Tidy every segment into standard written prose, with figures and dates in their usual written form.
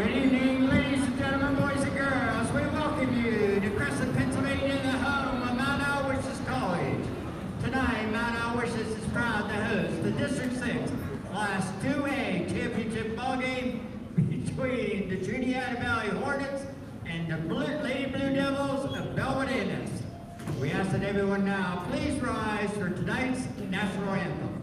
Good evening, ladies and gentlemen, boys and girls. We welcome you to Crescent, Pennsylvania, the home of Mount Aloysius College. Tonight, Mount Aloysius is proud to host the District 6 Class 2A championship ballgame between the Trinidad Valley Hornets and the Lady Blue Devils of Bellwood. We ask that everyone now please rise for tonight's national anthem.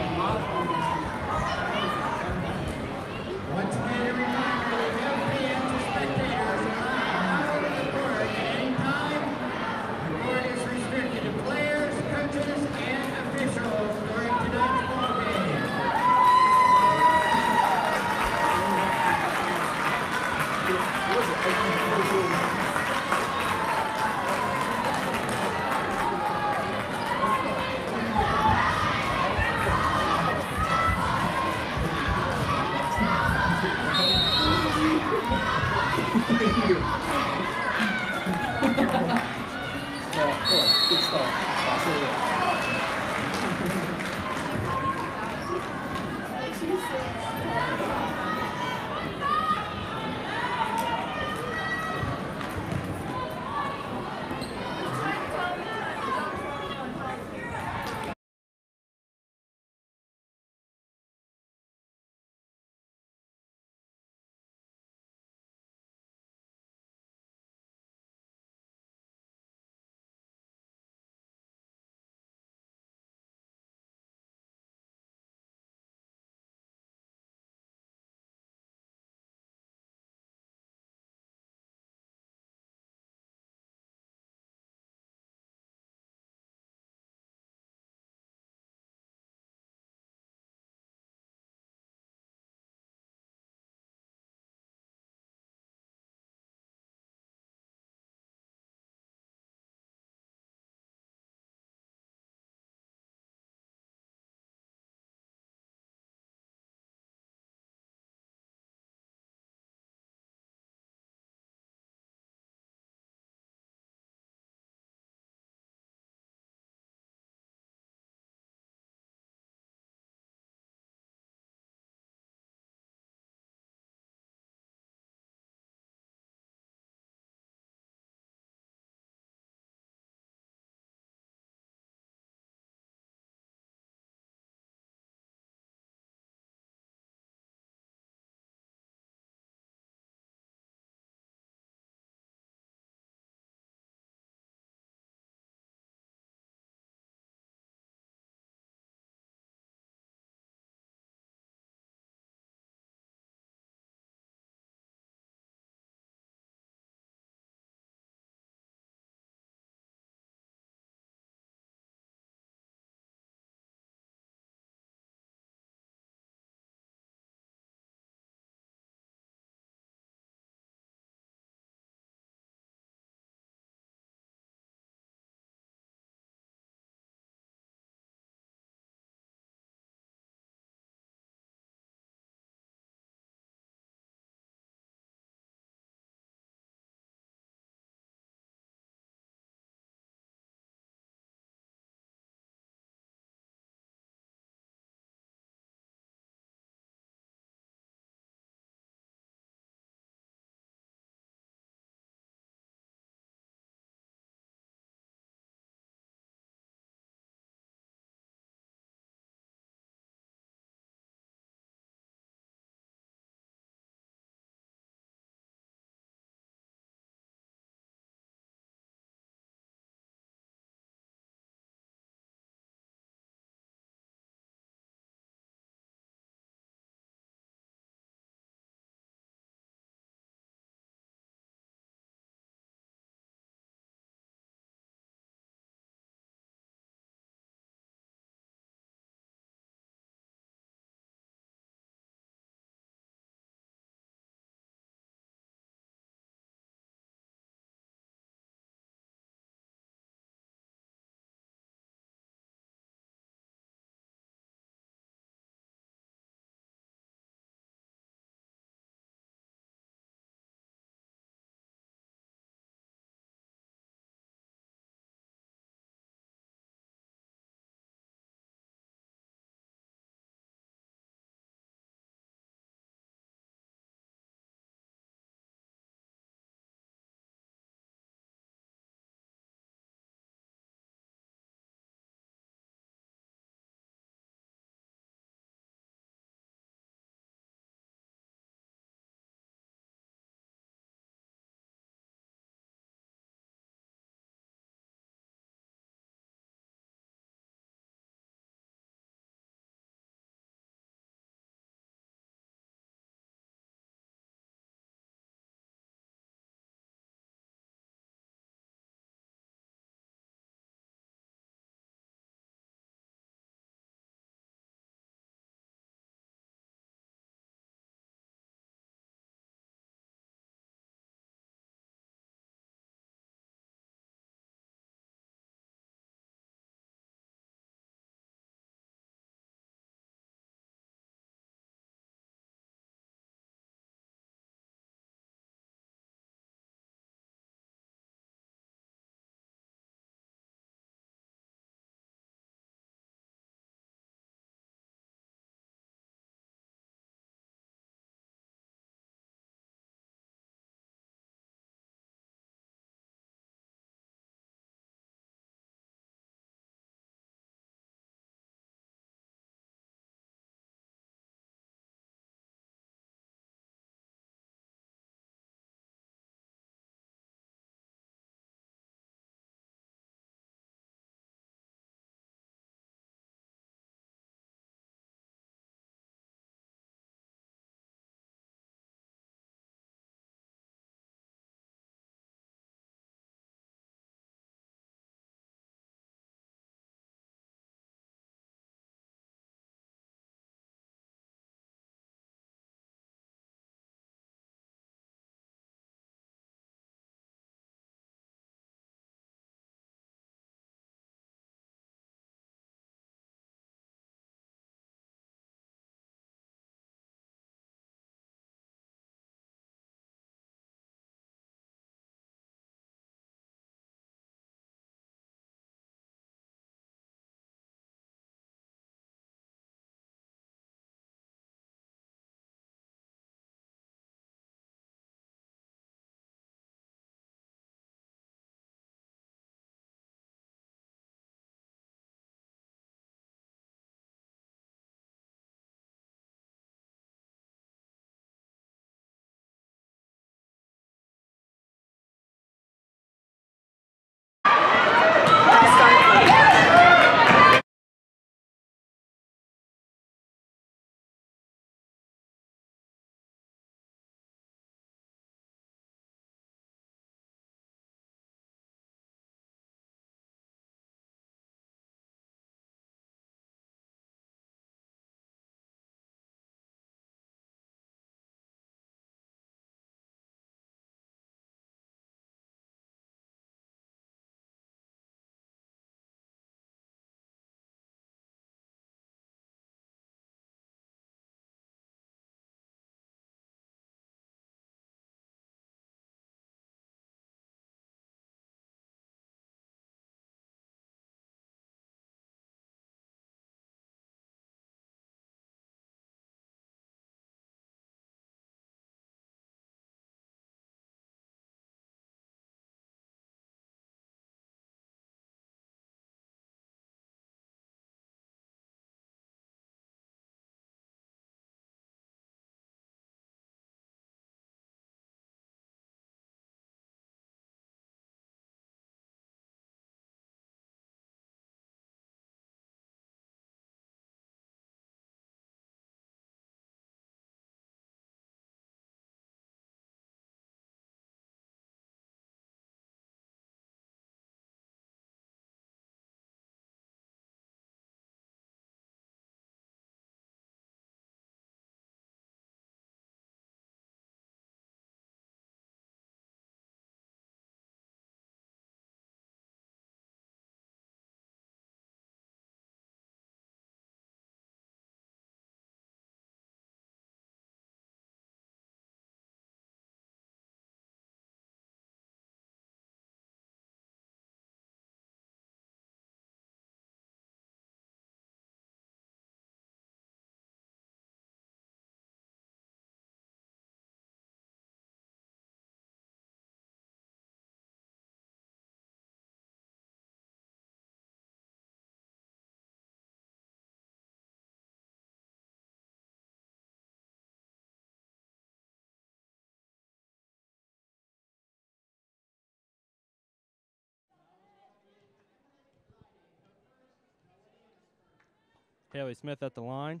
Haley Smith at the line.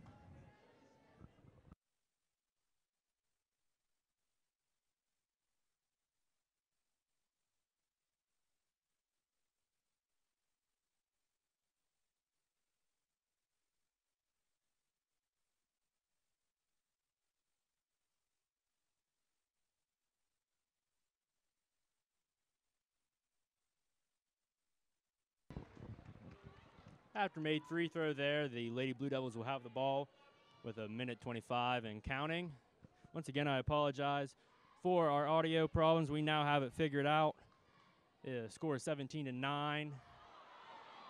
After made free throw there, the Lady Blue Devils will have the ball with a minute 25 and counting. Once again, I apologize for our audio problems. We now have it figured out. The score is 17-9.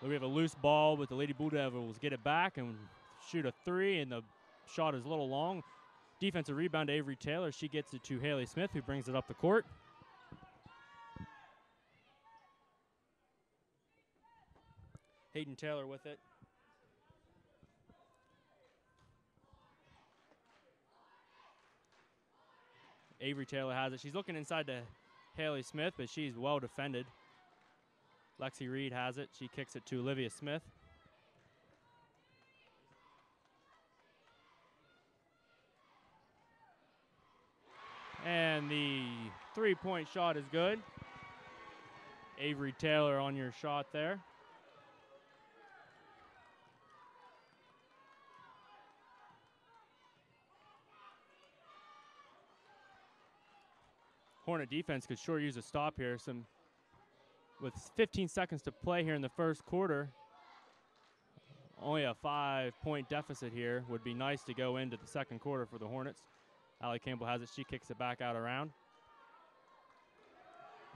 We have a loose ball, but the Lady Blue Devils get it back and shoot a three, and the shot is a little long. Defensive rebound to Avery Taylor. She gets it to Haley Smith, who brings it up the court. Hayden Taylor with it. Avery Taylor has it. She's looking inside to Haley Smith, but she's well defended. Lexi Reed has it. She kicks it to Olivia Smith. And the three-point shot is good. Avery Taylor on your shot there. Hornet defense could sure use a stop here. With 15 seconds to play here in the first quarter, only a 5-point deficit here. Would be nice to go into the second quarter for the Hornets. Allie Campbell has it. She kicks it back out around.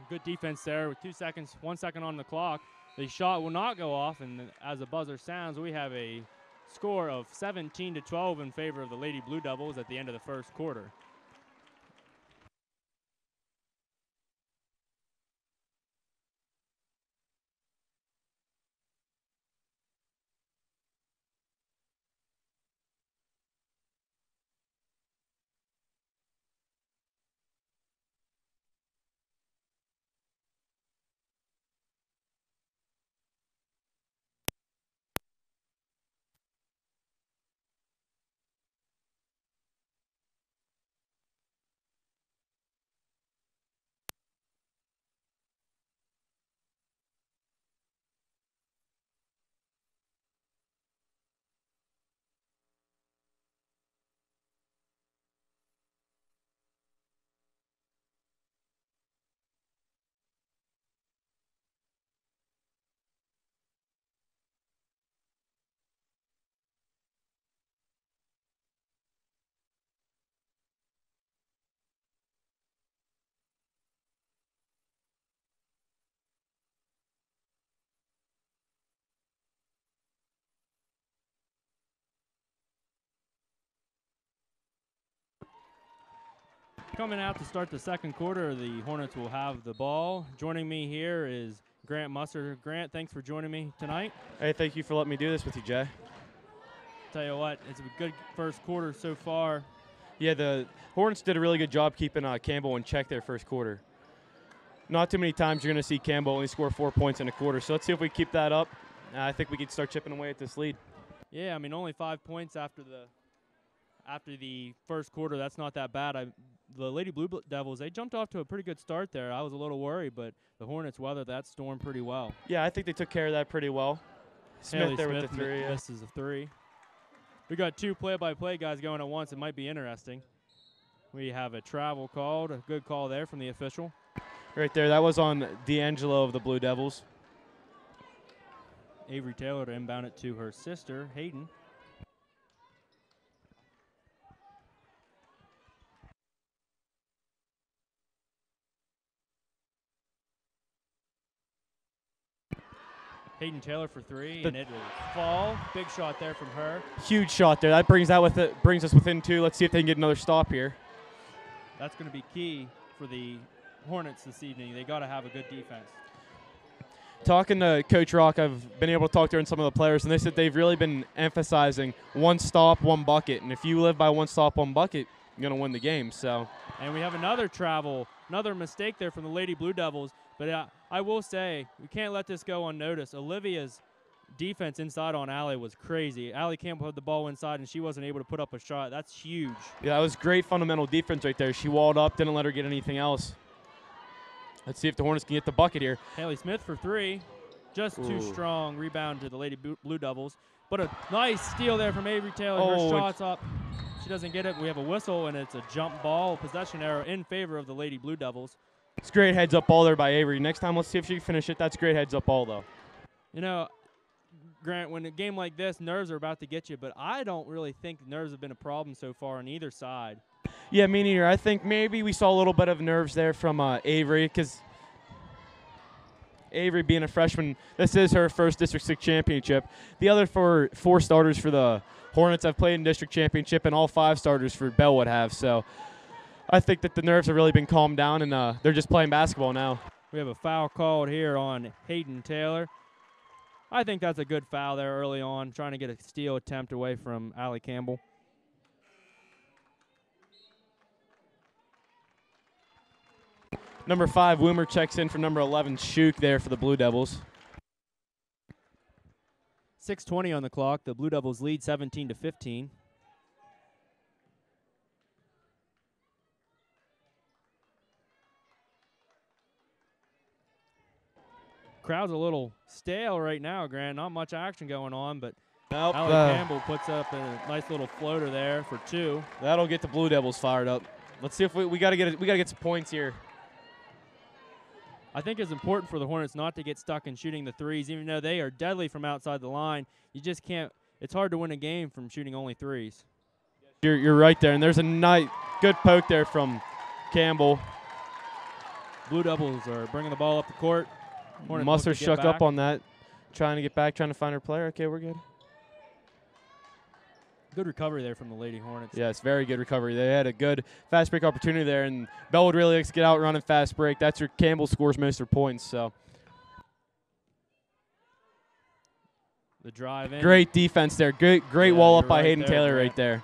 Good defense there with 2 seconds, 1 second on the clock. The shot will not go off, and as the buzzer sounds, we have a score of 17-12 in favor of the Lady Blue Devils at the end of the first quarter. Coming out to start the second quarter, the Hornets will have the ball. Joining me here is Grant Musser. Grant, thanks for joining me tonight. Hey, thank you for letting me do this with you, Jay. Tell you what, it's a good first quarter so far. Yeah, the Hornets did a really good job keeping Campbell in check their first quarter. Not too many times you're going to see Campbell only score 4 points in a quarter, so let's see if we keep that up. I think we can start chipping away at this lead. Yeah, I mean, only 5 points after the first quarter. That's not that bad. The Lady Blue Devils, they jumped off to a pretty good start there. I was a little worried, but the Hornets weathered that storm pretty well. Yeah, I think they took care of that pretty well. Smith there with the three. Misses a three. We got two play-by-play guys going at once. It might be interesting. We have a travel called. A good call there from the official. Right there. That was on D'Angelo of the Blue Devils. Avery Taylor to inbound it to her sister, Hayden. Hayden Taylor for three, and it will fall. Big shot there from her. Huge shot there. That brings us within two. Let's see if they can get another stop here. That's going to be key for the Hornets this evening. They got to have a good defense. Talking to Coach Rock, I've been able to talk to her and some of the players, and they said they've really been emphasizing one stop, one bucket. And if you live by one stop, one bucket, you're going to win the game. So. And we have another mistake there from the Lady Blue Devils. But I will say, we can't let this go unnoticed. Olivia's defense inside on Allie was crazy. Allie Campbell had the ball inside, and she wasn't able to put up a shot. That's huge. Yeah, that was great fundamental defense right there. She walled up, didn't let her get anything else. Let's see if the Hornets can get the bucket here. Haley Smith for 3. Just too strong. Rebound to the Lady Blue Devils. But a nice steal there from Avery Taylor. Her shot's up. She doesn't get it. We have a whistle, and it's a jump ball, possession error in favor of the Lady Blue Devils. It's great heads-up ball there by Avery. Next time, let's see if she can finish it. That's great heads-up ball, though. You know, Grant, when a game like this, nerves are about to get you, but I don't really think nerves have been a problem so far on either side. Yeah, me neither. I think maybe we saw a little bit of nerves there from Avery, because Avery being a freshman, this is her first District 6 championship. The other four starters for the Hornets have played in District Championship, and all 5 starters for Bellwood have. So I think that the nerves have really been calmed down, and they're just playing basketball now. We have a foul called here on Hayden Taylor. I think that's a good foul there early on, trying to get a steal attempt away from Allie Campbell. Number 5, Woomer checks in for number 11, Shuk there for the Blue Devils. 6:20 on the clock. The Blue Devils lead 17-15. Crowd's a little stale right now, Grant. Not much action going on, but Allie Campbell puts up a nice little floater there for 2. That'll get the Blue Devils fired up. Let's see if we got to get some points here. I think it's important for the Hornets not to get stuck in shooting the threes, even though they are deadly from outside the line. You just can't. It's hard to win a game from shooting only threes. You're right there, and there's a nice, good poke there from Campbell. Blue Devils are bringing the ball up the court. Hornets Musser shook back. up on that, trying to get back, trying to find her player. Okay, we're good. Good recovery there from the Lady Hornets. Yes, very good recovery. They had a good fast break opportunity there, and Bellwood really likes to get out running fast break. That's where Campbell scores most of her points. So the drive in. Great defense there. Great wall up by Hayden Taylor right there.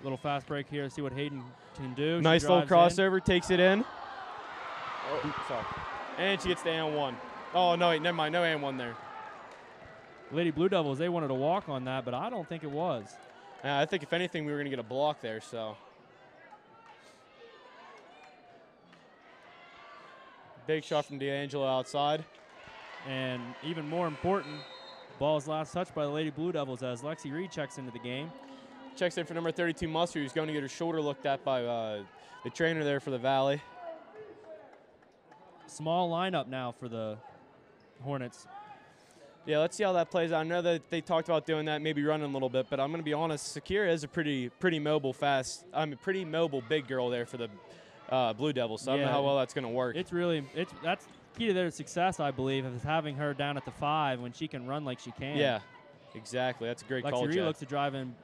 Little fast break here. See what Hayden can do. Nice little crossover. Takes it in. Oh, sorry. And she gets the and 1. Oh, no, wait, never mind. No and 1 there. Lady Blue Devils, they wanted to walk on that, but I don't think it was. I think, if anything, we were going to get a block there. So big shot from D'Angelo outside. And even more important, ball's last touch by the Lady Blue Devils as Lexi Reed checks into the game. Checks in for number 32, Musser, who's going to get her shoulder looked at by the trainer there for the Valley. Small lineup now for the Hornets. Yeah, let's see how that plays out. I know that they talked about doing that, maybe running a little bit, but I'm going to be honest, Sakira is a pretty mobile, pretty mobile big girl there for the Blue Devils, so I don't know how well that's going to work. That's key to their success, I believe, is having her down at the 5 when she can run like she can. Yeah, exactly. That's a great call, Lexi Reed Jeff. looks to drive in.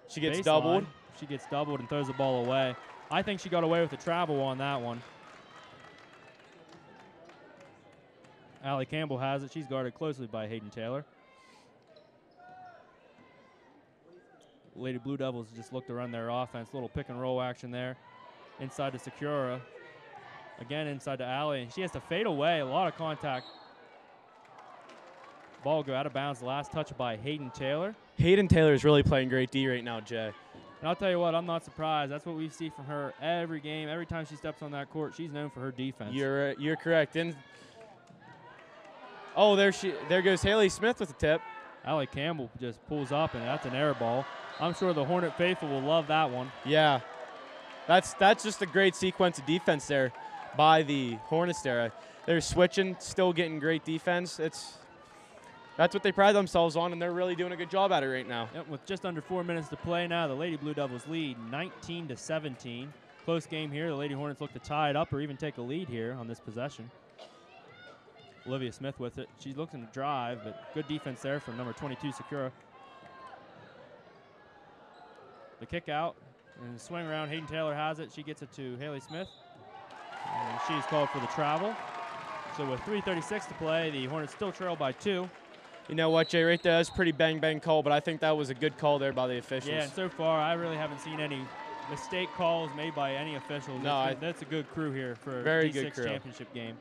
She gets baseline. doubled. She gets doubled and throws the ball away. I think she got away with the travel on that one. Allie Campbell has it. She's guarded closely by Hayden Taylor. Lady Blue Devils just look to run their offense. Little pick and roll action there. Inside to Sakura. Again inside to Allie. And she has to fade away. A lot of contact. Ball go out of bounds. The last touch by Hayden Taylor. Hayden Taylor is really playing great D right now, Jay. And I'll tell you what, I'm not surprised. That's what we see from her every game. Every time she steps on that court, she's known for her defense. You're correct. And there goes Haley Smith with the tip. Allie Campbell just pulls up, and that's an air ball. I'm sure the Hornet faithful will love that one. Yeah, that's just a great sequence of defense there by the Hornets there. They're switching, still getting great defense. That's what they pride themselves on, and they're really doing a good job at it right now. Yep, with just under 4 minutes to play now, the Lady Blue Devils lead 19-17. Close game here. The Lady Hornets look to tie it up or even take a lead here on this possession. Olivia Smith with it. She's looking to drive, but good defense there from number 22, Sakura. The kick out and the swing around. Hayden Taylor has it. She gets it to Haley Smith. And she's called for the travel. So with 3:36 to play, the Hornets still trail by 2. You know what, Jay, right there, that's a pretty bang call, but I think that was a good call there by the officials. Yeah, and so far I really haven't seen any mistake calls made by any officials. No, that's a good crew here for a very D6 good crew. championship game.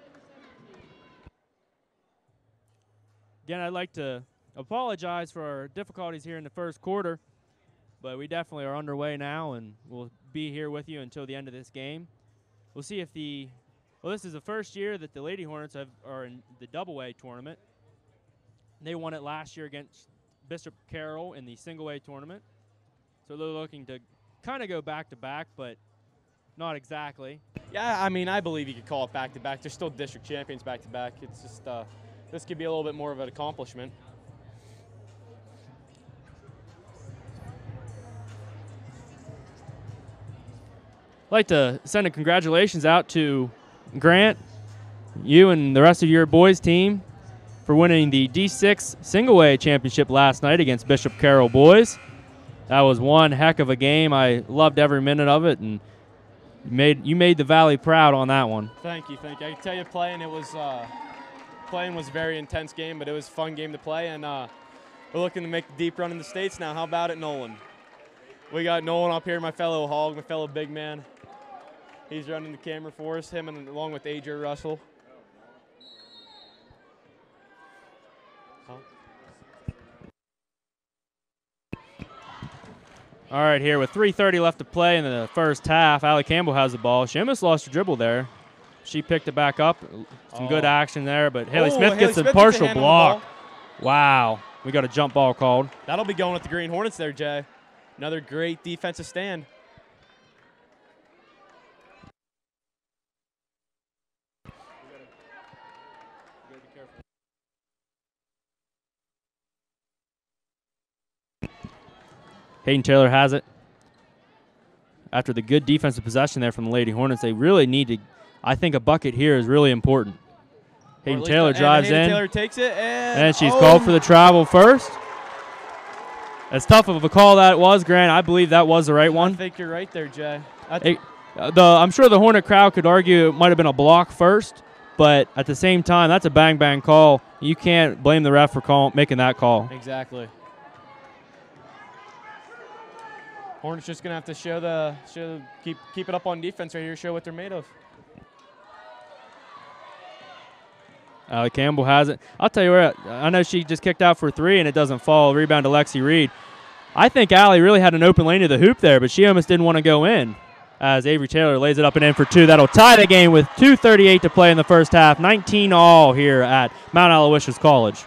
Again, I'd like to apologize for our difficulties here in the first quarter, but we definitely are underway now, and we'll be here with you until the end of this game. We'll see if this is the first year that the Lady Hornets are in the double-A tournament. They won it last year against Bishop Carroll in the single-A tournament. So they're looking to kind of go back-to-back, but not exactly. Yeah, I mean, I believe you could call it back-to-back. They're still district champions back-to-back. It's just this could be a little bit more of an accomplishment. I'd like to send a congratulations out to Grant, you and the rest of your boys team for winning the D6 Single-A Championship last night against Bishop Carroll boys. That was one heck of a game. I loved every minute of it, and you made the Valley proud on that one. Thank you. I can tell you playing was a very intense game, but it was a fun game to play, and we're looking to make the deep run in the States now. How about it, Nolan? We got Nolan up here, my fellow hog, my fellow big man. He's running the camera for us, him and along with AJ Russell. All right, here with 3:30 left to play in the first half, Allie Campbell has the ball. She almost lost her dribble there. She picked it back up. Some good action there, but Haley Smith gets a partial block. Wow, we got a jump ball called. That'll be going with the Green Hornets there, Jay. Another great defensive stand. Hayden Taylor has it. After the good defensive possession there from the Lady Hornets, they really need to, I think a bucket here is really important. Hayden Taylor drives in. Taylor takes it, and she's called for the travel first. As tough of a call that was, Grant, I believe that was the right one. I think you're right there, Jay. I'm sure the Hornet crowd could argue it might have been a block first, but at the same time, that's a bang-bang call. You can't blame the ref for making that call. Exactly. Hornets just gonna have to keep it up on defense right here, show what they're made of. Allie Campbell has it. I'll tell you what, I know she just kicked out for three and it doesn't fall. Rebound to Lexi Reed. I think Allie really had an open lane to the hoop there, but she almost didn't want to go in. As Avery Taylor lays it up and in for two. That'll tie the game with 2:38 to play in the first half. 19-all here at Mount Aloysius College.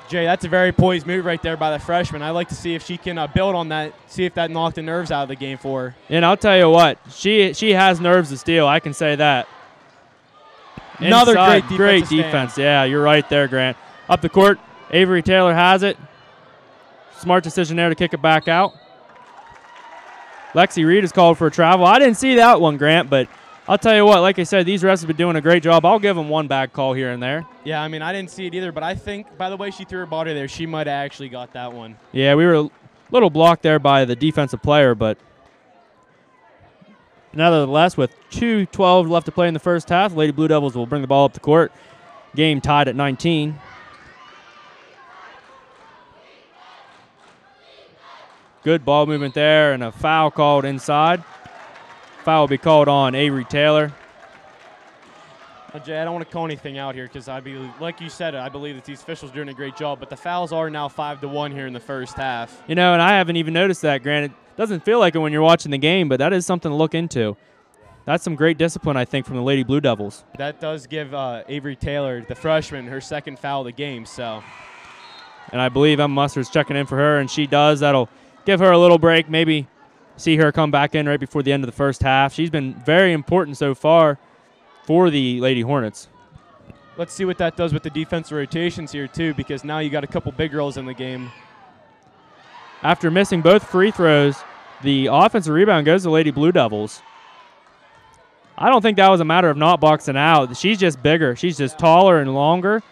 Jay, that's a very poised move right there by the freshman. I'd like to see if she can build on that, see if that knocked the nerves out of the game for her. And I'll tell you what, she has nerves to steal. I can say that. Another great defense. Yeah, you're right there, Grant. Up the court, Avery Taylor has it. Smart decision there to kick it back out. Lexi Reed is called for a travel. I didn't see that one, Grant, but I'll tell you what, like I said, these refs have been doing a great job. I'll give them one bad call here and there. Yeah, I mean, I didn't see it either, but I think by the way she threw her body there, she might have actually got that one. Yeah, we were a little blocked there by the defensive player, but nevertheless, with 2:12 left to play in the first half, Lady Blue Devils will bring the ball up the court. Game tied at 19. Good ball movement there, and a foul called inside. Foul will be called on Avery Taylor. Jay, I don't want to call anything out here because like you said, I believe that these officials are doing a great job, but the fouls are now 5-1 here in the first half. You know, and I haven't even noticed that, Grant. It doesn't feel like it when you're watching the game, but that is something to look into. That's some great discipline, I think, from the Lady Blue Devils. That does give Avery Taylor, the freshman, her second foul of the game. So, and I believe Emma Mustard's checking in for her, and she does. That'll give her a little break, maybe see her come back in right before the end of the first half. She's been very important so far for the Lady Hornets. Let's see what that does with the defensive rotations here, too, because now you got a couple big girls in the game. After missing both free throws, the offensive rebound goes to Lady Blue Devils. I don't think that was a matter of not boxing out. She's just bigger. She's just taller and longer.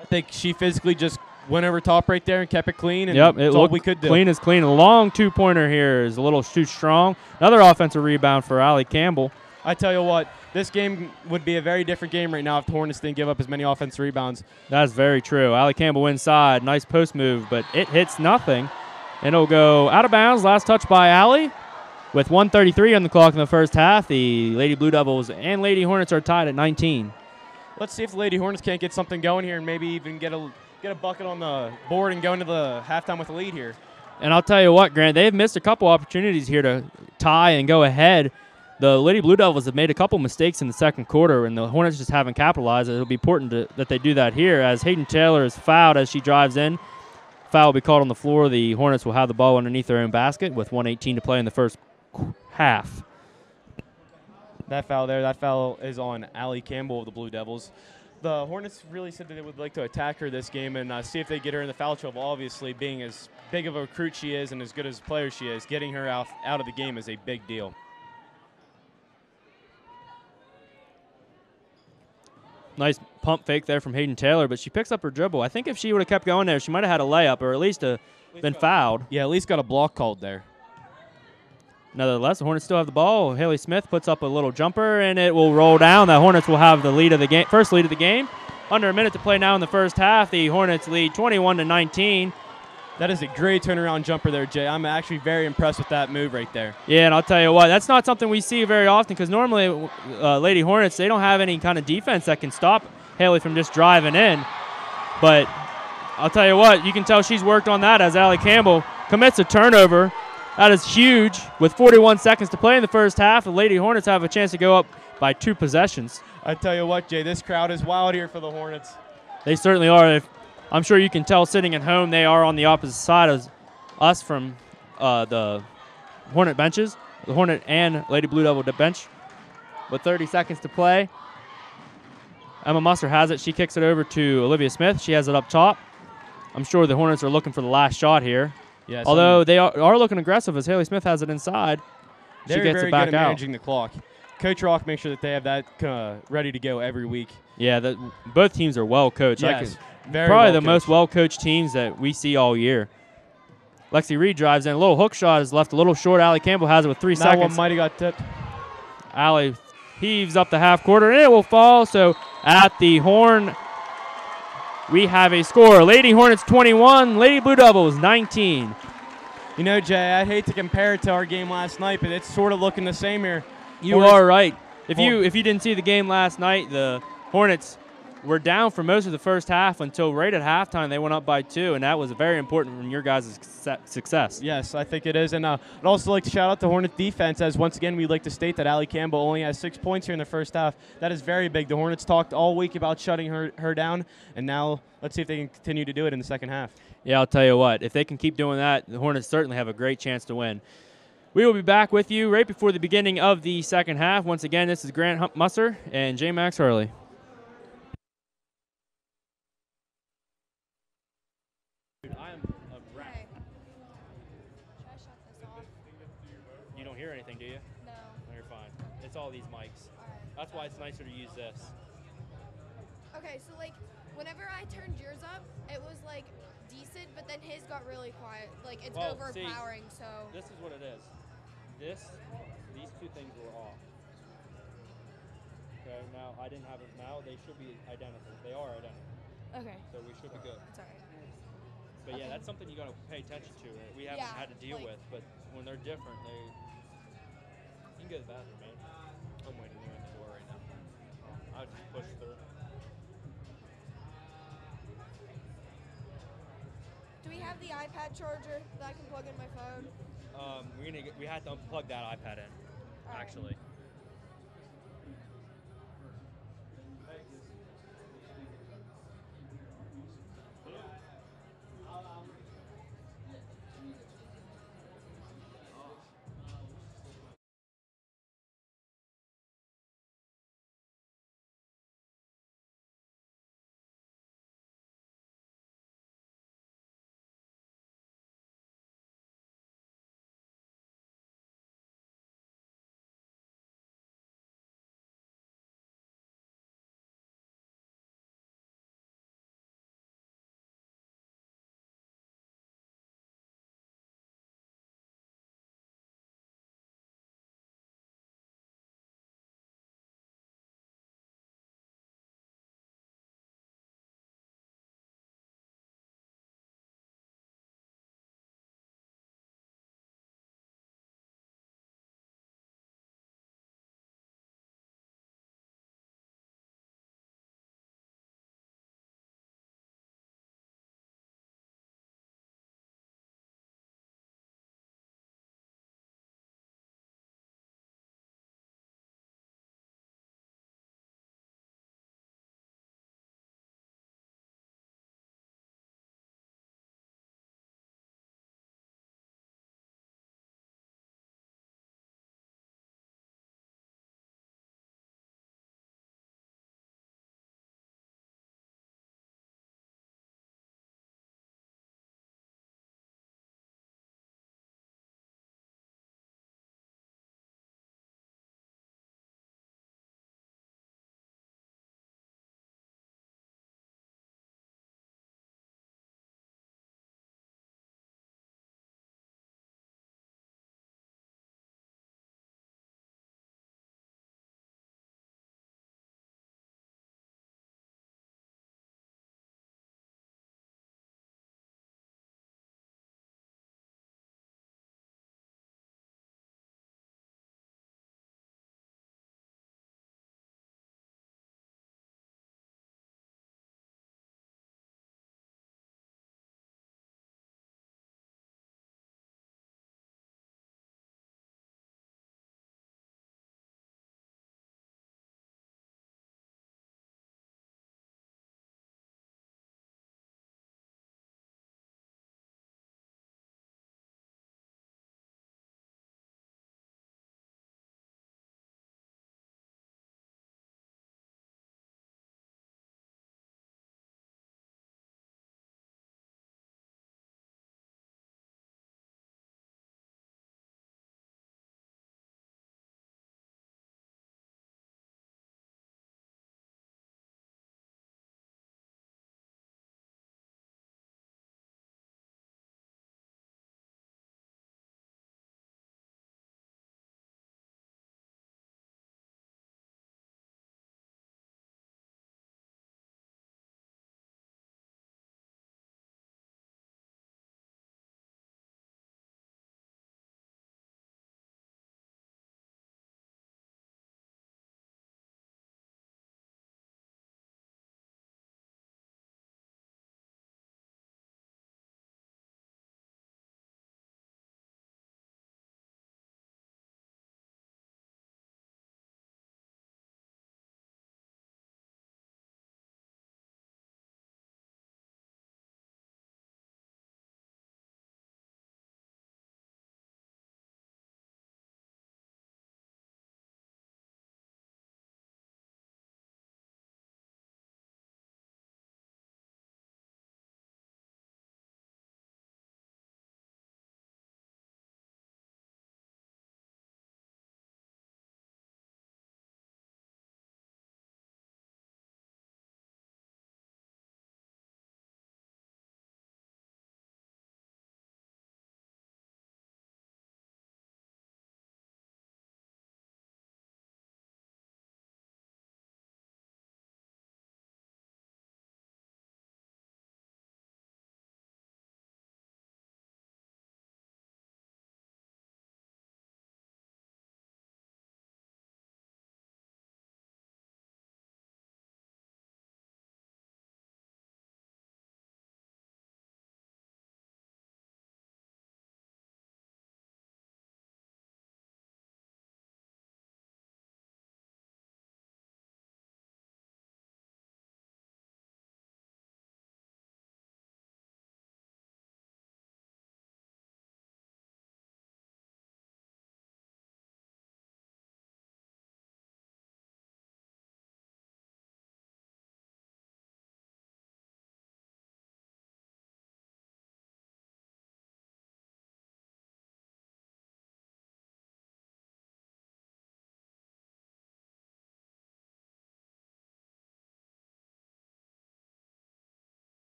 I think she physically just went over top right there and kept it clean. And yep, it looked we could do. Clean as clean. A long two-pointer here is a little too strong. Another offensive rebound for Allie Campbell. I tell you what, this game would be a very different game right now if the Hornets didn't give up as many offensive rebounds. That's very true. Allie Campbell inside. Nice post move, but it hits nothing. And it'll go out of bounds. Last touch by Allie. With 1:33 on the clock in the first half, the Lady Blue Devils and Lady Hornets are tied at 19. Let's see if the Lady Hornets can't get something going here and maybe even get get a bucket on the board and go into the halftime with a lead here. And I'll tell you what, Grant, they've missed a couple opportunities here to tie and go ahead. The Lady Blue Devils have made a couple mistakes in the second quarter, and the Hornets just haven't capitalized. It'll be important that they do that here, as Hayden Taylor is fouled as she drives in. Foul will be called on the floor. The Hornets will have the ball underneath their own basket with 1:18 to play in the first half. That foul is on Allie Campbell of the Blue Devils. The Hornets really said that they would like to attack her this game and see if they get her in the foul trouble. Obviously, being as big of a recruit she is and as good as a player she is, getting her out of the game is a big deal. Nice pump fake there from Hayden Taylor, but she picks up her dribble. I think if she would have kept going there, she might have had a layup or at least been fouled. Yeah, at least got a block called there. Nevertheless, the Hornets still have the ball. Haley Smith puts up a little jumper, and it will roll down. The Hornets will have the lead of the game, first lead of the game. Under a minute to play now in the first half. The Hornets lead 21-19. That is a great turnaround jumper there, Jay. I'm actually very impressed with that move right there. Yeah, and I'll tell you what, that's not something we see very often because normally Lady Hornets, they don't have any kind of defense that can stop Haley from just driving in. But I'll tell you what, you can tell she's worked on that as Allie Campbell commits a turnover. That is huge. With 41 seconds to play in the first half, the Lady Hornets have a chance to go up by 2 possessions. I tell you what, Jay, this crowd is wild here for the Hornets. They certainly are. I'm sure you can tell sitting at home they are on the opposite side of us from the Hornet benches, the Hornet and Lady Blue Devil bench. With 30 seconds to play, Emma Musser has it. She kicks it over to Olivia Smith. She has it up top. I'm sure the Hornets are looking for the last shot here. Yes, although they are looking aggressive as Haley Smith has it inside. She gets very it back good at out. managing the clock. Coach Rock makes sure that they have that ready to go every week. Yeah, both teams are well coached. Yes, probably the most well-coached teams that we see all year. Lexi Reed drives in. A little hook shot is left a little short. Allie Campbell has it with 3 seconds. That one might have got tipped. Allie heaves up the half quarter, and it will fall. So at the horn, we have a score. Lady Hornets 21, Lady Blue Devils 19. You know, Jay, I'd hate to compare it to our game last night, but it's sort of looking the same here. You are right. If you didn't see the game last night, the Hornets were down for most of the first half until right at halftime they went up by 2, and that was very important from your guys' success. Yes, I think it is. And I'd also like to shout out the Hornets defense, as once again we'd like to state that Allie Campbell only has 6 points here in the first half. That is very big. The Hornets talked all week about shutting her down, and now let's see if they can continue to do it in the second half. Yeah, I'll tell you what. If they can keep doing that, the Hornets certainly have a great chance to win. We will be back with you right before the beginning of the second half. Once again, this is Grant Musser and J. Max Hurley. I am a wreck. Should I shut this off? You don't hear anything, do you? No. No, you're fine. It's all these mics. Alright. That's why it's nicer to use this. Okay, so like, whenever I turned yours up, it was like decent, but then his got really quiet. Like, it's Well, overpowering, so. This is what it is. These 2 things were off. Okay, now I didn't have it. Now they should be identical. They are identical. Okay. So we should be good. It's alright. But yeah, Okay. that's something you got to pay attention to. We haven't had to deal with, but when they're different, you can go to the bathroom, man. I'm waiting near the door right now. I'll just push through. Do we have the iPad charger that I can plug in my phone? We had to unplug that iPad in, actually.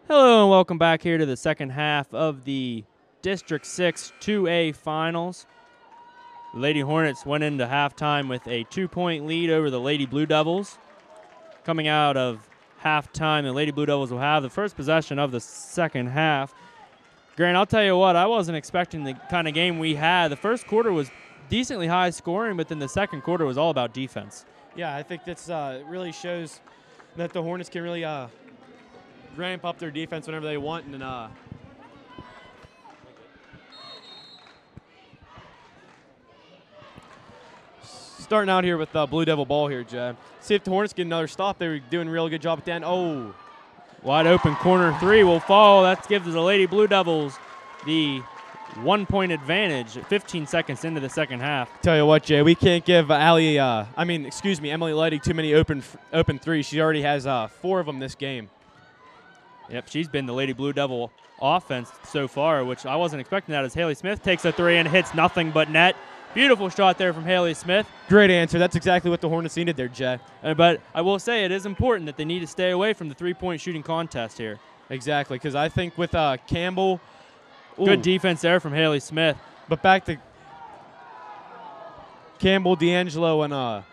Hello and welcome back here to the second half of the District 6 2A Finals. The Lady Hornets went into halftime with a 2-point lead over the Lady Blue Devils. Coming out of halftime, the Lady Blue Devils will have the first possession of the second half. Grant, I'll tell you what, I wasn't expecting the kind of game we had. The first quarter was decently high scoring, but then the second quarter was all about defense. Yeah, I think that's really shows that the Hornets can really ramp up their defense whenever they want. And starting out here with Blue Devil ball here, Jay. See if the Hornets get another stop. They were doing a really good job at the end. Oh. Wide open corner three will fall. That gives the Lady Blue Devils the 1-point advantage 15 seconds into the second half. Tell you what, Jay, we can't give Emily Lighty too many open threes. She already has 4 of them this game. Yep, she's been the Lady Blue Devil offense so far, which I wasn't expecting that as Haley Smith takes a three and hits nothing but net. Beautiful shot there from Haley Smith. Great answer. That's exactly what the Hornets needed there, Jay. But I will say it is important that they need to stay away from the three-point shooting contest here. Exactly, because I think with Campbell. Good defense there from Haley Smith. But back to Campbell, D'Angelo, and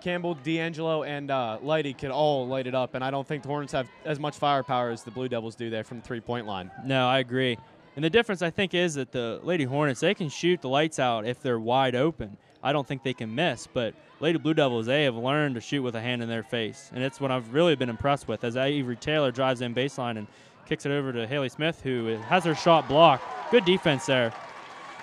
Campbell, D'Angelo, and Lighty could all light it up, and I don't think the Hornets have as much firepower as the Blue Devils do there from the three-point line. No, I agree. And the difference, I think, is that the Lady Hornets, they can shoot the lights out if they're wide open. I don't think they can miss, but Lady Blue Devils, they have learned to shoot with a hand in their face, and it's what I've really been impressed with as Avery Taylor drives in baseline and kicks it over to Haley Smith, who has her shot blocked. Good defense there.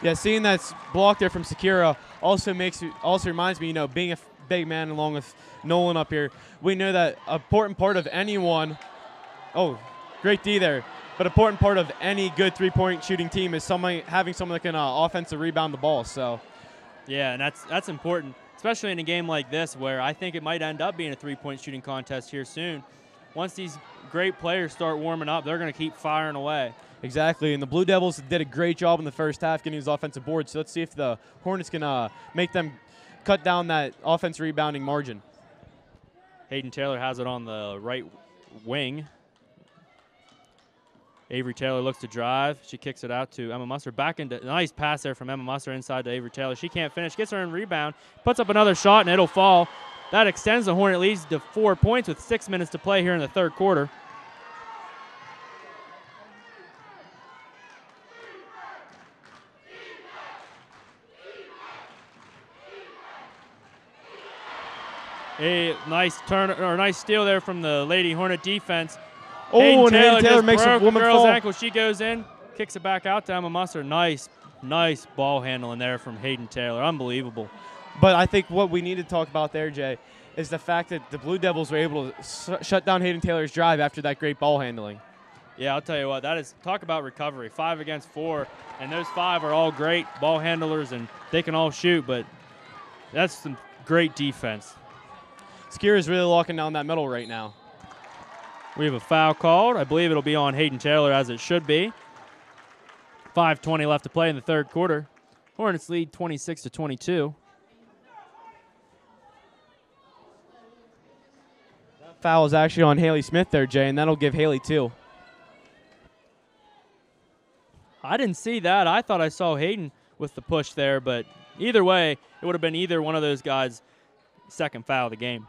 Yeah, seeing that block there from Sakura also reminds me, being a big man along with Nolan up here, we know that an important part of anyone, great D there, but important part of any good three-point shooting team is having someone that can offensive rebound the ball. So, yeah, and that's important, especially in a game like this where I think it might end up being a three-point shooting contest here soon. Once these great players start warming up, they're going to keep firing away. Exactly, and the Blue Devils did a great job in the first half getting these offensive boards, so let's see if the Hornets can make them cut down that offense rebounding margin. Hayden Taylor has it on the right wing. Avery Taylor looks to drive. She kicks it out to Emma Musser. Back into nice pass there from Emma Musser inside to Avery Taylor. She can't finish. Gets her in rebound. Puts up another shot, and it'll fall. That extends the Hornet leads to 4 points with 6 minutes to play here in the third quarter. A nice nice steal there from the Lady Hornet defense. Oh, and Hayden Taylor makes a woman girl's fall. Ankle. She goes in, kicks it back out to Emma Musser. Nice ball handling there from Hayden Taylor. Unbelievable. But I think what we need to talk about there, Jay, is the fact that the Blue Devils were able to shut down Hayden Taylor's drive after that great ball handling. Yeah, I'll tell you what, that is, talk about recovery. 5 against 4, and those 5 are all great ball handlers, and they can all shoot, but that's some great defense. Skier is really locking down that middle right now. We have a foul called. I believe it'll be on Hayden Taylor, as it should be. 5:20 left to play in the third quarter. Hornets lead 26-22. Foul is actually on Haley Smith there, Jay, and that'll give Haley 2. I didn't see that. I thought I saw Hayden with the push there, but either way, it would have been either one of those guys' second foul of the game.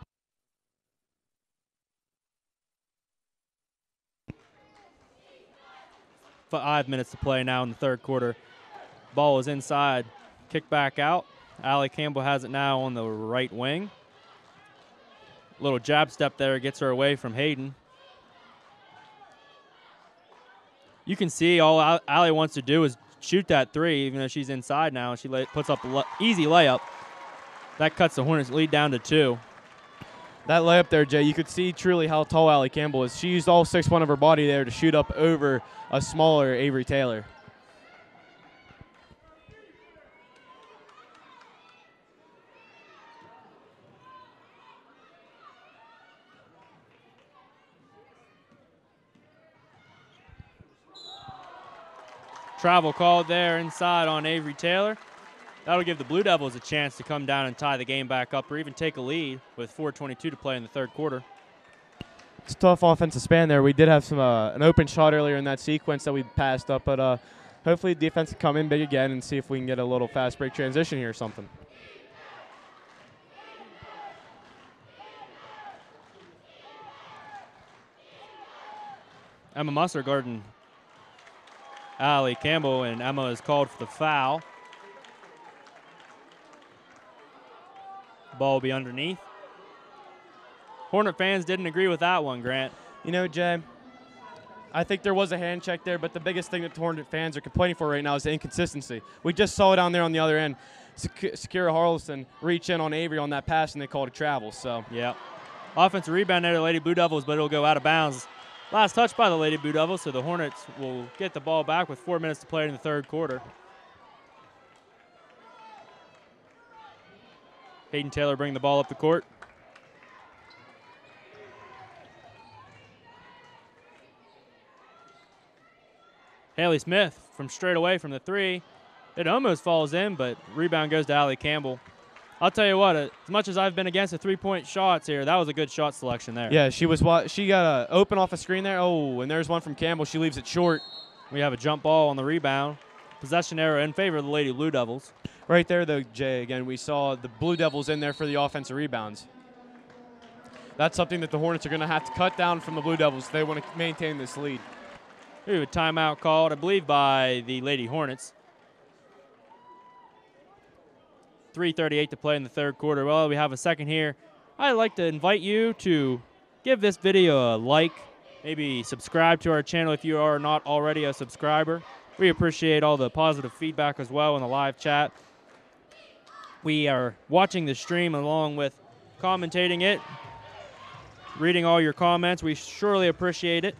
Five minutes to play now in the third quarter. Ball is inside. Kick back out. Allie Campbell has it now on the right wing. Little jab step there gets her away from Hayden. You can see all Allie wants to do is shoot that three, even though she's inside now. She puts up an easy layup. That cuts the Hornets' lead down to 2. That layup there, Jay, you could see truly how tall Allie Campbell is. She used all 6'1" of her body there to shoot up over a smaller Avery Taylor. Travel called there inside on Avery Taylor. That'll give the Blue Devils a chance to come down and tie the game back up or even take a lead with 4:22 to play in the third quarter. It's a tough offensive span there. We did have some an open shot earlier in that sequence that we passed up, but hopefully the defense can come in big again and see if we can get a little fast break transition here or something. Emma Musser guarding Allie Campbell, and Emma is called for the foul. Ball will be underneath. Hornet fans didn't agree with that one, Grant. You know, Jay, I think there was a hand check there, but the biggest thing that the Hornet fans are complaining for right now is the inconsistency. We just saw it down there on the other end. Sakira Harleston reach in on Avery on that pass, and they called it travel. So yeah. Offensive rebound there to Lady Blue Devils, but it'll go out of bounds. Last touch by the Lady Blue Devils, so the Hornets will get the ball back with 4 minutes to play in the third quarter. Hayden Taylor bring the ball up the court. Haley Smith from straight away from the three. It almost falls in, but rebound goes to Allie Campbell. I'll tell you what, as much as I've been against the three-point shots here, that was a good shot selection there. Yeah, she got open off a screen there. Oh, and there's one from Campbell. She leaves it short. We have a jump ball on the rebound. Possession error in favor of the Lady Blue Devils. Right there, though, Jay, again, we saw the Blue Devils in there for the offensive rebounds. That's something that the Hornets are going to have to cut down from the Blue Devils if they want to maintain this lead. Here, a timeout called, I believe, by the Lady Hornets. 3:38 to play in the third quarter. Well, we have a second here. I'd like to invite you to give this video a like, maybe subscribe to our channel if you are not already a subscriber. We appreciate all the positive feedback as well in the live chat. We are watching the stream along with commentating it, reading all your comments. We surely appreciate it.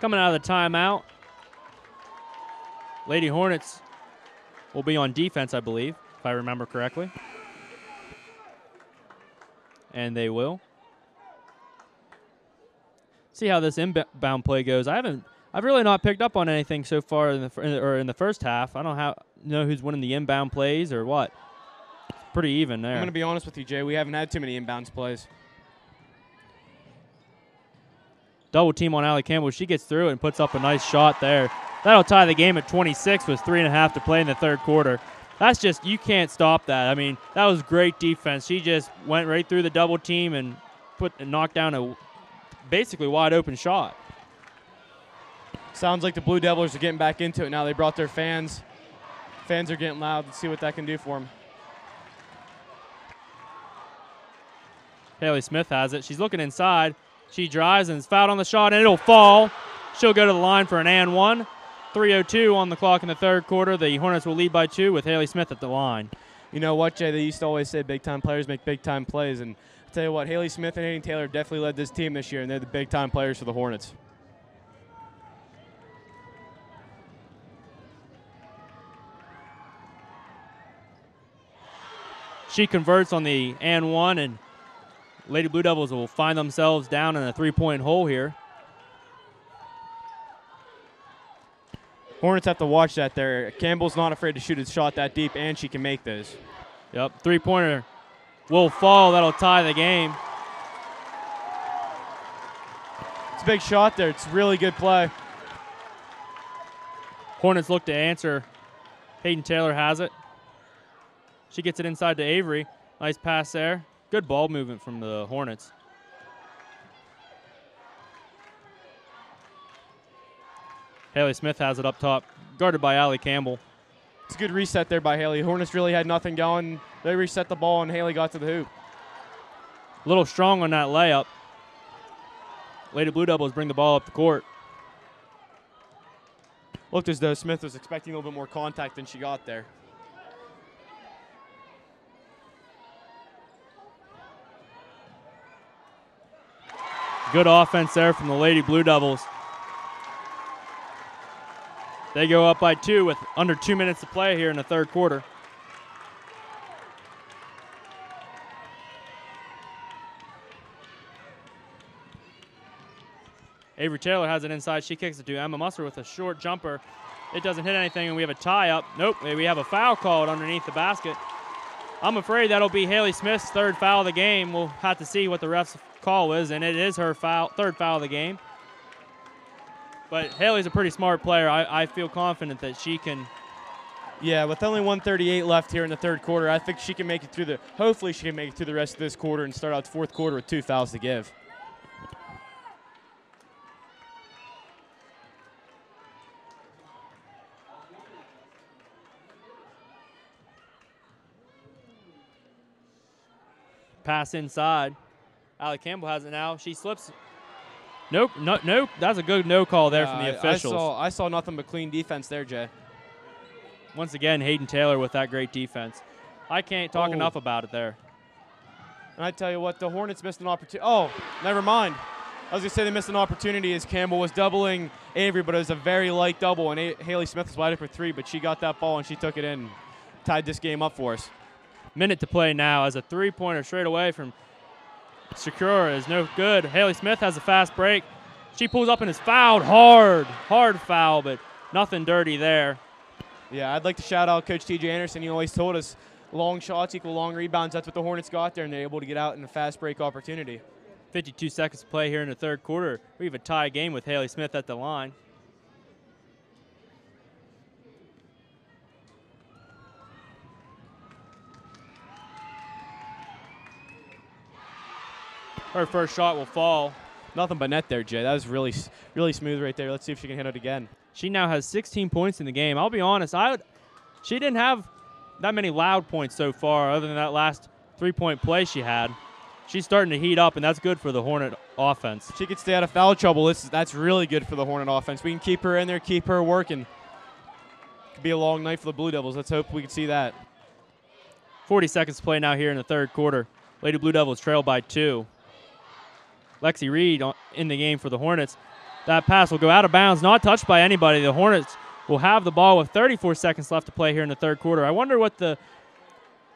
Coming out of the timeout, Lady Hornets will be on defense, I believe, if I remember correctly. And they will. See how this inbound play goes. I've really not picked up on anything so far in the first half. I don't know who's winning the inbound plays or what. It's pretty even there. I'm going to be honest with you, Jay. We haven't had too many inbounds plays. Double team on Allie Campbell. She gets through it and puts up a nice shot there. That'll tie the game at 26 with 3.5 to play in the third quarter. That's just, you can't stop that. I mean, that was great defense. She just went right through the double team and knocked down a basically wide open shot. Sounds like the Blue Devils are getting back into it now. They brought their fans. Fans are getting loud. Let's see what that can do for them. Haley Smith has it. She's looking inside. She drives and is fouled on the shot, and it'll fall. She'll go to the line for an and one. 3:02 on the clock in the third quarter. The Hornets will lead by 2 with Haley Smith at the line. You know what, Jay? They used to always say big-time players make big-time plays. And I'll tell you what, Haley Smith and Hayden Taylor definitely led this team this year, and they're the big-time players for the Hornets. She converts on the and one, and Lady Blue Devils will find themselves down in a three-point hole here. Hornets have to watch that there. Campbell's not afraid to shoot a shot that deep, and she can make those. Yep, three-pointer will fall. That'll tie the game. It's a big shot there. It's really good play. Hornets look to answer. Hayden Taylor has it. She gets it inside to Avery. Nice pass there. Good ball movement from the Hornets. Haley Smith has it up top, guarded by Allie Campbell. It's a good reset there by Haley. Hornets really had nothing going. They reset the ball, and Haley got to the hoop. A little strong on that layup. Lady Blue Devils bring the ball up the court. Looked as though Smith was expecting a little bit more contact than she got there. Good offense there from the Lady Blue Devils. They go up by 2 with under 2 minutes to play here in the third quarter. Avery Taylor has it inside. She kicks it to Emma Musser with a short jumper. It doesn't hit anything, and we have a tie up. Nope, we have a foul called underneath the basket. I'm afraid that'll be Haley Smith's third foul of the game. We'll have to see what the ref's call is, and it is her third foul of the game. But Haley's a pretty smart player. I feel confident that she can. Yeah, with only 1:38 left here in the third quarter, I think she can make it through hopefully she can make it through the rest of this quarter and start out the fourth quarter with 2 fouls to give. Pass inside. Allie Campbell has it now. She slips. Nope. That's a good no call there from the officials. I saw nothing but clean defense there, Jay. Once again, Hayden Taylor with that great defense. I can't talk enough about it there. And I tell you what, the Hornets missed an opportunity. Oh, never mind. I was going to say they missed an opportunity as Campbell was doubling Avery, but it was a very light double, and Haley Smith was wide open for 3, but she got that ball and she took it in, tied this game up for us. Minute to play now as a three-pointer straight away from Shakura is no good. Haley Smith has a fast break. She pulls up and is fouled hard. Hard foul, but nothing dirty there. Yeah, I'd like to shout out Coach T.J. Anderson. He always told us long shots equal long rebounds. That's what the Hornets got there, and they're able to get out in a fast break opportunity. 52 seconds to play here in the third quarter. We have a tie game with Haley Smith at the line. Her first shot will fall. Nothing but net there, Jay. That was really smooth right there. Let's see if she can hit it again. She now has 16 points in the game. I'll be honest, she didn't have that many loud points so far other than that last three-point play she had. She's starting to heat up, and that's good for the Hornet offense. She could stay out of foul trouble. That's really good for the Hornet offense. We can keep her in there, keep her working. Could be a long night for the Blue Devils. Let's hope we can see that. 40 seconds to play now here in the third quarter. Lady Blue Devils trail by 2. Lexi Reed in the game for the Hornets. That pass will go out of bounds, not touched by anybody. The Hornets will have the ball with 34 seconds left to play here in the third quarter. I wonder what the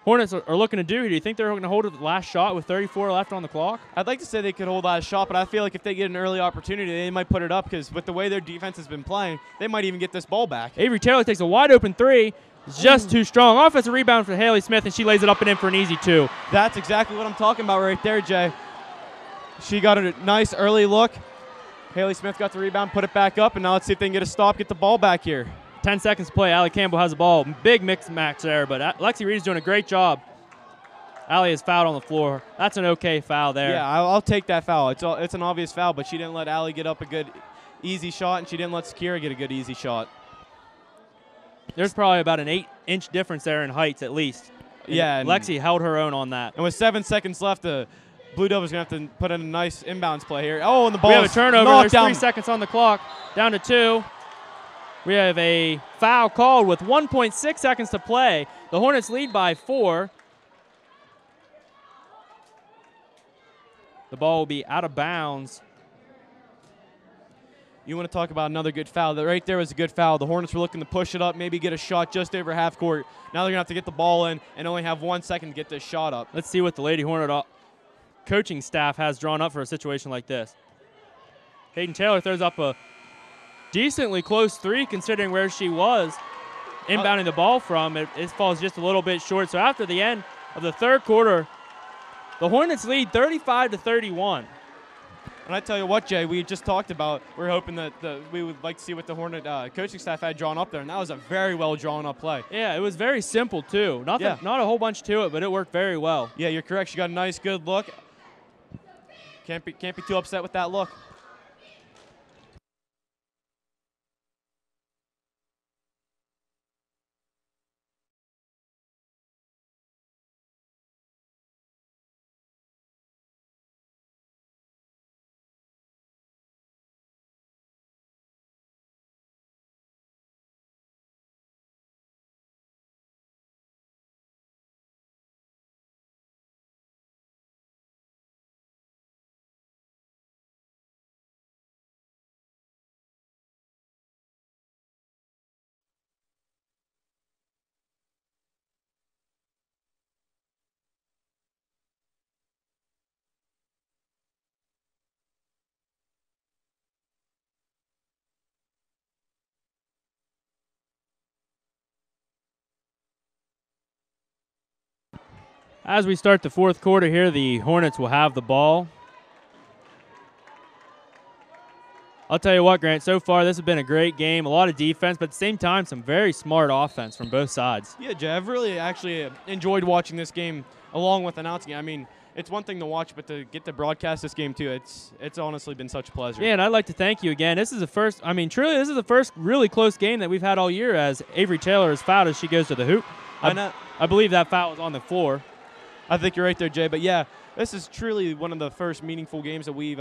Hornets are looking to do here. Do you think they're going to hold the last shot with 34 left on the clock? I'd like to say they could hold last shot, but I feel like if they get an early opportunity, they might put it up because with the way their defense has been playing, they might even get this ball back. Avery Taylor takes a wide-open 3. It's just too strong. Offensive rebound for Haley Smith, and she lays it up and in for an easy 2. That's exactly what I'm talking about right there, Jay. She got a nice early look. Haley Smith got the rebound, put it back up, and now let's see if they can get a stop, get the ball back here. 10 seconds to play. Allie Campbell has the ball. Big mix match there, but Lexi Reed is doing a great job. Allie is fouled on the floor. That's an okay foul there. Yeah, I'll take that foul. It's an obvious foul, but she didn't let Allie get up a good, easy shot, and she didn't let Sakira get a good, easy shot. There's probably about an 8-inch difference there in heights at least. Yeah. Lexi held her own on that. And with 7 seconds left, the Blue Devils going to have to put in a nice inbounds play here. Oh, and the ball We have a turnover. There's down. 3 seconds on the clock. Down to 2. We have a foul called with 1.6 seconds to play. The Hornets lead by 4. The ball will be out of bounds. You want to talk about another good foul. That right there was a good foul. The Hornets were looking to push it up, maybe get a shot just over half court. Now they're going to have to get the ball in and only have 1 second to get this shot up. Let's see what the Lady Hornet coaching staff has drawn up for a situation like this. Hayden Taylor throws up a decently close 3 considering where she was inbounding the ball from. It falls just a little bit short. So after the end of the third quarter, the Hornets lead 35-31. And I tell you what, Jay, we just talked about, we're hoping that we would like to see what the Hornet coaching staff had drawn up there, and that was a very well drawn up play. Yeah, it was very simple too. Not a whole bunch to it, but it worked very well. Yeah, you're correct. She got a nice, good look. Can't be too upset with that look. As we start the fourth quarter here, the Hornets will have the ball. I'll tell you what, Grant, so far this has been a great game. A lot of defense, but at the same time, some very smart offense from both sides. Yeah, Jay, I've really actually enjoyed watching this game along with announcing it. I mean, it's one thing to watch, but to get to broadcast this game too, it's honestly been such a pleasure. Yeah, and I'd like to thank you again. This is the first, truly, this is the first really close game that we've had all year as Avery Taylor is fouled as she goes to the hoop. I believe that foul was on the floor. I think you're right there, Jay. But, yeah, this is truly one of the first meaningful games that we've,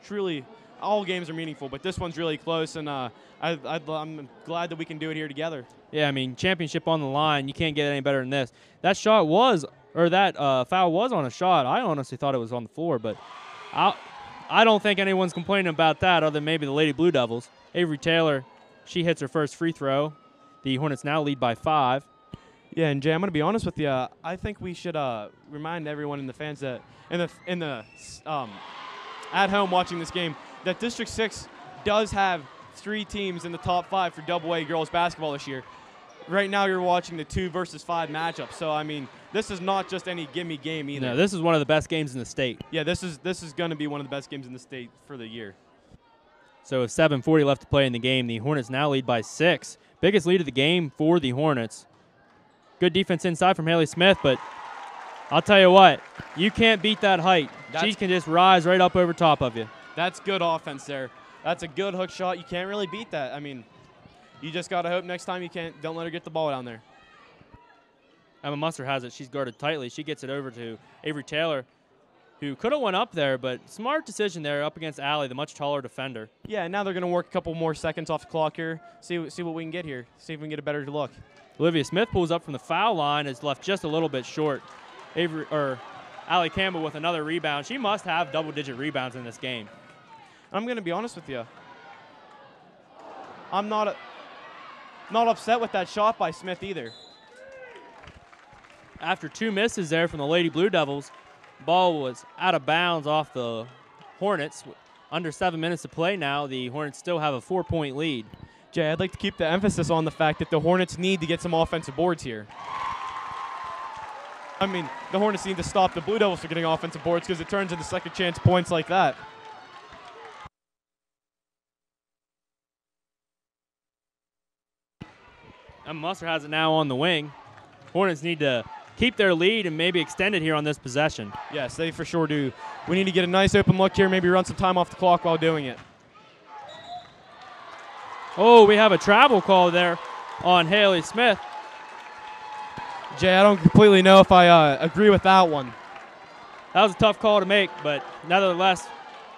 truly – all games are meaningful, but this one's really close, and I'm glad that we can do it here together. Yeah, championship on the line. You can't get any better than this. That shot was – or that foul was on a shot. I honestly thought it was on the floor, but I don't think anyone's complaining about that other than maybe the Lady Blue Devils. Avery Taylor, she hits her first free throw. The Hornets now lead by 5. Yeah, and Jay, I'm going to be honest with you. I think we should remind everyone and the fans that in the at home watching this game that District 6 does have 3 teams in the top 5 for AA girls basketball this year. Right now you're watching the 2 versus 5 matchup. So, this is not just any gimme game either. No, this is one of the best games in the state. Yeah, this is going to be one of the best games in the state for the year. So with 7:40 left to play in the game, the Hornets now lead by 6. Biggest lead of the game for the Hornets. Good defense inside from Haley Smith, but I'll tell you what, you can't beat that height. She can just rise right up over top of you. That's good offense there. That's a good hook shot. You can't really beat that. You just got to hope next time don't let her get the ball down there. Emma Musser has it. She's guarded tightly. She gets it over to Avery Taylor, who could have went up there, but smart decision there up against Allie, the much taller defender. Yeah, and now they're going to work a couple more seconds off the clock here, see what we can get here, see if we can get a better look. Olivia Smith pulls up from the foul line, is left just a little bit short. Allie Campbell with another rebound. She must have double-digit rebounds in this game. I'm going to be honest with you. I'm not upset with that shot by Smith either. After 2 misses there from the Lady Blue Devils, ball was out of bounds off the Hornets. Under 7 minutes to play now, the Hornets still have a 4-point lead. Jay, I'd like to keep the emphasis on the fact that the Hornets need to get some offensive boards here. The Hornets need to stop the Blue Devils from getting offensive boards because it turns into second chance points like that. And Musser has it now on the wing. Hornets need to keep their lead and maybe extend it here on this possession. Yes, they for sure do. We need to get a nice open look here, maybe run some time off the clock while doing it. Oh, we have a travel call there on Haley Smith. Jay, I don't completely know if I agree with that one. That was a tough call to make, but nevertheless,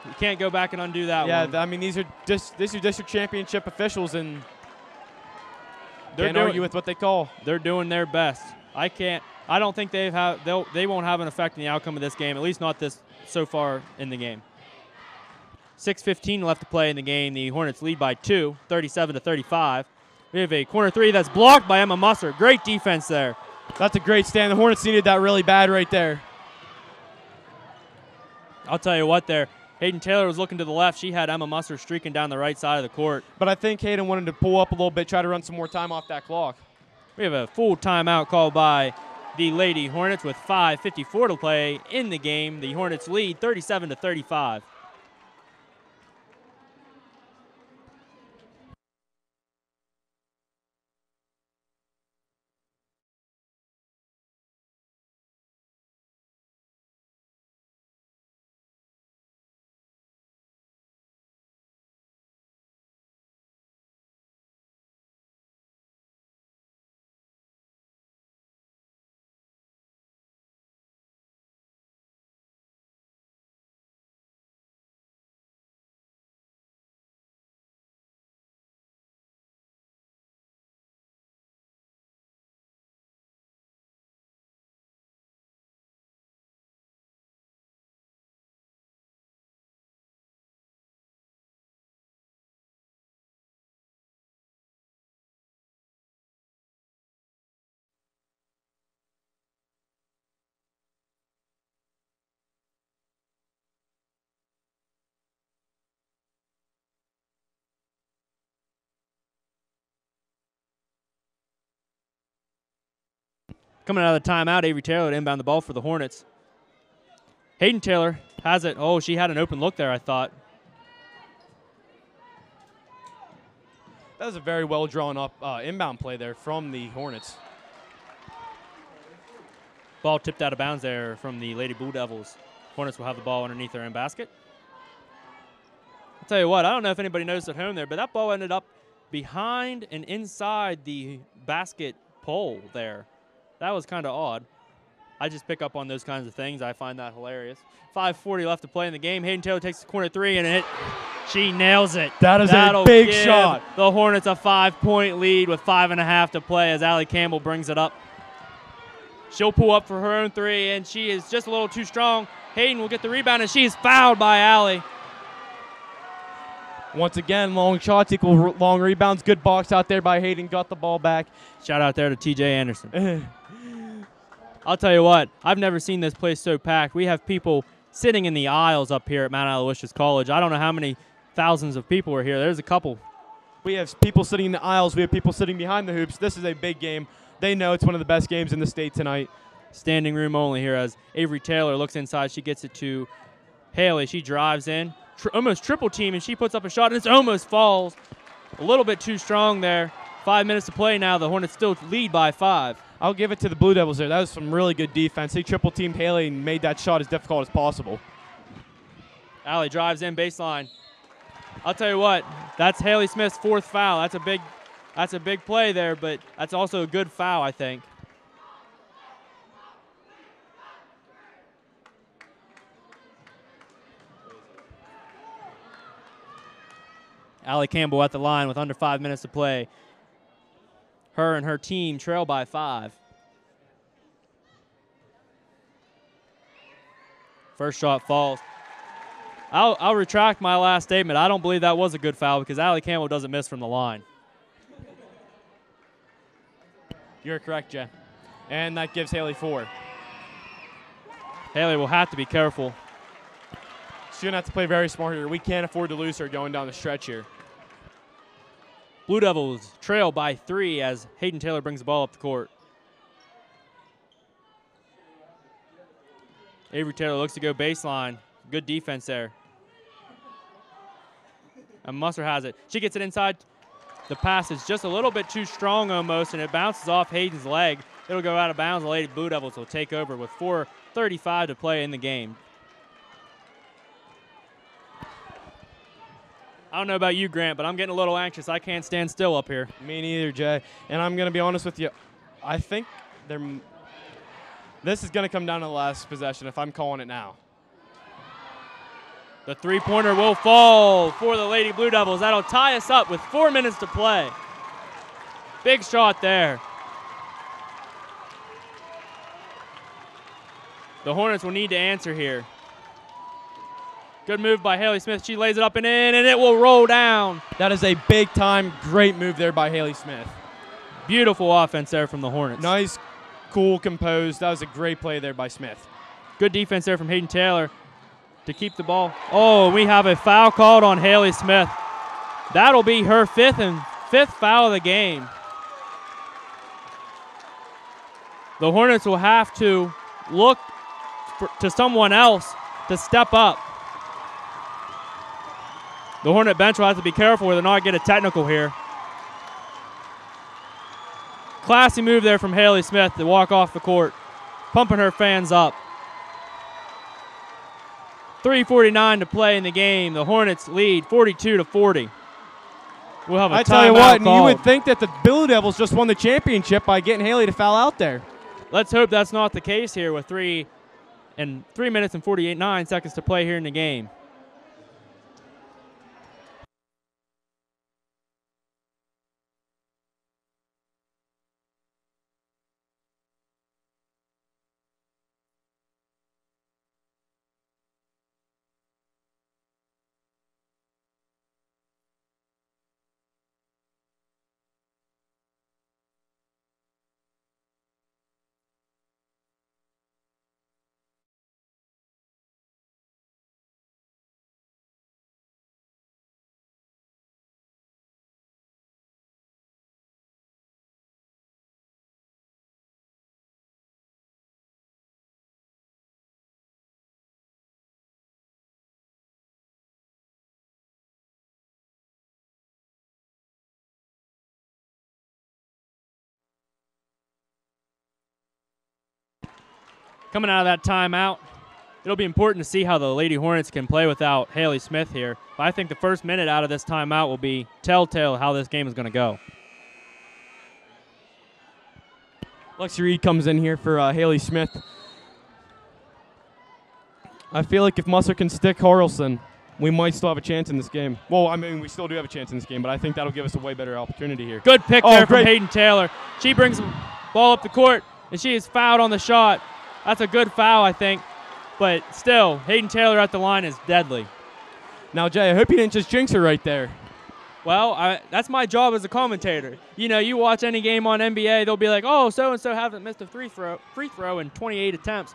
you can't go back and undo that one. Yeah, these are district championship officials, and can't argue with what they call. They're doing their best. I don't think they won't have an effect in the outcome of this game, at least not this so far in the game. 6:15 left to play in the game. The Hornets lead by 2, 37-35. We have a corner 3 that's blocked by Emma Musser. Great defense there. That's a great stand. The Hornets needed that really bad right there. I'll tell you what there. Hayden Taylor was looking to the left. She had Emma Musser streaking down the right side of the court. But I think Hayden wanted to pull up a little bit, try to run some more time off that clock. We have a full timeout called by the Lady Hornets with 5:54 to play in the game. The Hornets lead 37-35. Coming out of the timeout, Avery Taylor to inbound the ball for the Hornets. Hayden Taylor has it. Oh, she had an open look there, I thought. That was a very well drawn up inbound play there from the Hornets. Ball tipped out of bounds there from the Lady Blue Devils. Hornets will have the ball underneath their own basket. I'll tell you what, I don't know if anybody noticed at home there, but that ball ended up behind and inside the basket pole there. That was kind of odd. I just pick up on those kinds of things. I find that hilarious. 5:40 left to play in the game. Hayden Taylor takes the corner three, and she nails it. That'll a big give shot. The Hornets a 5-point lead with 5.5 to play as Allie Campbell brings it up. She'll pull up for her own three, and she is just a little too strong. Hayden will get the rebound, and she is fouled by Allie. Once again, long shots equal long rebounds. Good box out there by Hayden. Got the ball back. Shout out there to T.J. Anderson. I'll tell you what, I've never seen this place so packed. We have people sitting in the aisles up here at Mount Aloysius College. I don't know how many thousands of people are here. There's a couple. We have people sitting in the aisles. We have people sitting behind the hoops. This is a big game. They know it's one of the best games in the state tonight. Standing room only here as Avery Taylor looks inside. She gets it to Haley. She drives in, almost triple team, and she puts up a shot, and it almost falls. A little bit too strong there. 5 minutes to play now. The Hornets still lead by 5. I'll give it to the Blue Devils there. That was some really good defense. They triple-teamed Haley and made that shot as difficult as possible. Allie drives in baseline. I'll tell you what, that's Haley Smith's 4th foul. That's a big play there, but that's also a good foul, I think. Allie Campbell at the line with under 5 minutes to play. Her and her team trail by 5. First shot falls. I'll retract my last statement. I don't believe that was a good foul because Allie Campbell doesn't miss from the line. You're correct, Jen. And that gives Haley 4. Haley will have to be careful. She's going to have to play very smart here. We can't afford to lose her going down the stretch here. Blue Devils trail by 3 as Hayden Taylor brings the ball up the court. Avery Taylor looks to go baseline. Good defense there. And Musser has it. She gets it inside. The pass is just a little bit too strong almost, and it bounces off Hayden's leg. It'll go out of bounds. The Lady Blue Devils will take over with 4:35 to play in the game. I don't know about you, Grant, but I'm getting a little anxious. I can't stand still up here. Me neither, Jay. And I'm going to be honest with you. I think this is going to come down to the last possession if I'm calling it now. The three-pointer will fall for the Lady Blue Devils. That'll tie us up with 4 minutes to play. Big shot there. The Hornets will need to answer here. Good move by Haley Smith. She lays it up and in, and it will roll down. That is a big-time, great move there by Haley Smith. Beautiful offense there from the Hornets. Nice, cool, composed. That was a great play there by Smith. Good defense there from Hayden Taylor to keep the ball. Oh, we have a foul called on Haley Smith. That'll be her fifth foul of the game. The Hornets will have to look to someone else to step up. The Hornet bench will have to be careful whether or not get a technical here. Classy move there from Haley Smith to walk off the court, pumping her fans up. 3:49 to play in the game. The Hornets lead 42-40. We'll have a timeout. I tell you what, called. you would think that the Blue Devils just won the championship by getting Haley to foul out there. Let's hope that's not the case here with 3 minutes and 9 seconds to play here in the game. Coming out of that timeout, it'll be important to see how the Lady Hornets can play without Haley Smith here. But I think the first minute out of this timeout will be telltale how this game is going to go. Lexi Reed comes in here for Haley Smith. I feel like if Musser can stick Harrelson, we might still have a chance in this game. Well, I mean, we still do have a chance in this game, but I think that'll give us a way better opportunity here. Good pick there from Hayden Taylor. She brings the ball up the court, and she is fouled on the shot. That's a good foul, I think. But still, Hayden Taylor at the line is deadly. Now, Jay, I hope you didn't just jinx her right there. Well, that's my job as a commentator. You know, you watch any game on NBA, they'll be like, oh, so-and-so hasn't missed a free throw in 28 attempts.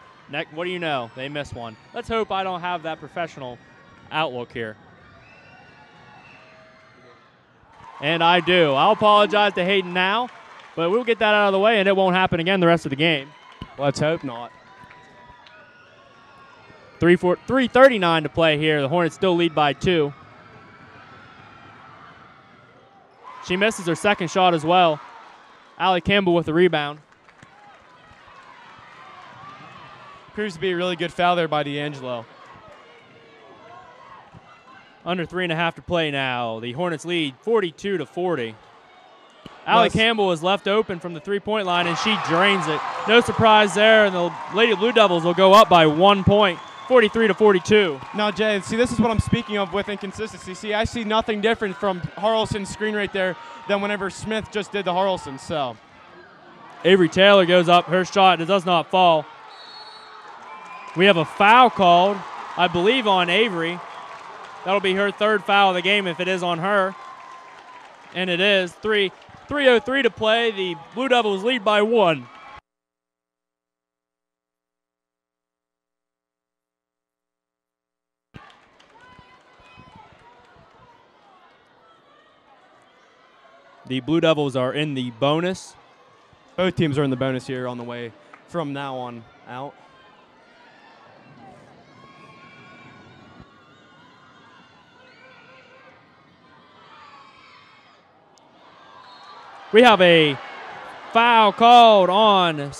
What do you know? They missed one. Let's hope I don't have that professional outlook here. And I do. I'll apologize to Hayden now, but we'll get that out of the way, and it won't happen again the rest of the game. Let's hope not. 3:39 to play here. The Hornets still lead by 2. She misses her second shot as well. Allie Campbell with the rebound. Appears to be a really good foul there by D'Angelo. Under 3.5 to play now. The Hornets lead 42-40. Allie Campbell is left open from the three-point line, and she drains it. No surprise there, and the Lady Blue Devils will go up by 1 point, 43-42. Now, Jay, see, this is what I'm speaking of with inconsistency. See, I see nothing different from Harrelson's screen right there than whenever Smith just did to Harrelson. So, Avery Taylor goes up. Her shot does not fall. We have a foul called, I believe, on Avery. That'll be her third foul of the game if it is on her. And it is. 3:03 to play. The Blue Devils lead by 1. The Blue Devils are in the bonus. Both teams are in the bonus here on the way from now on out. We have a foul called on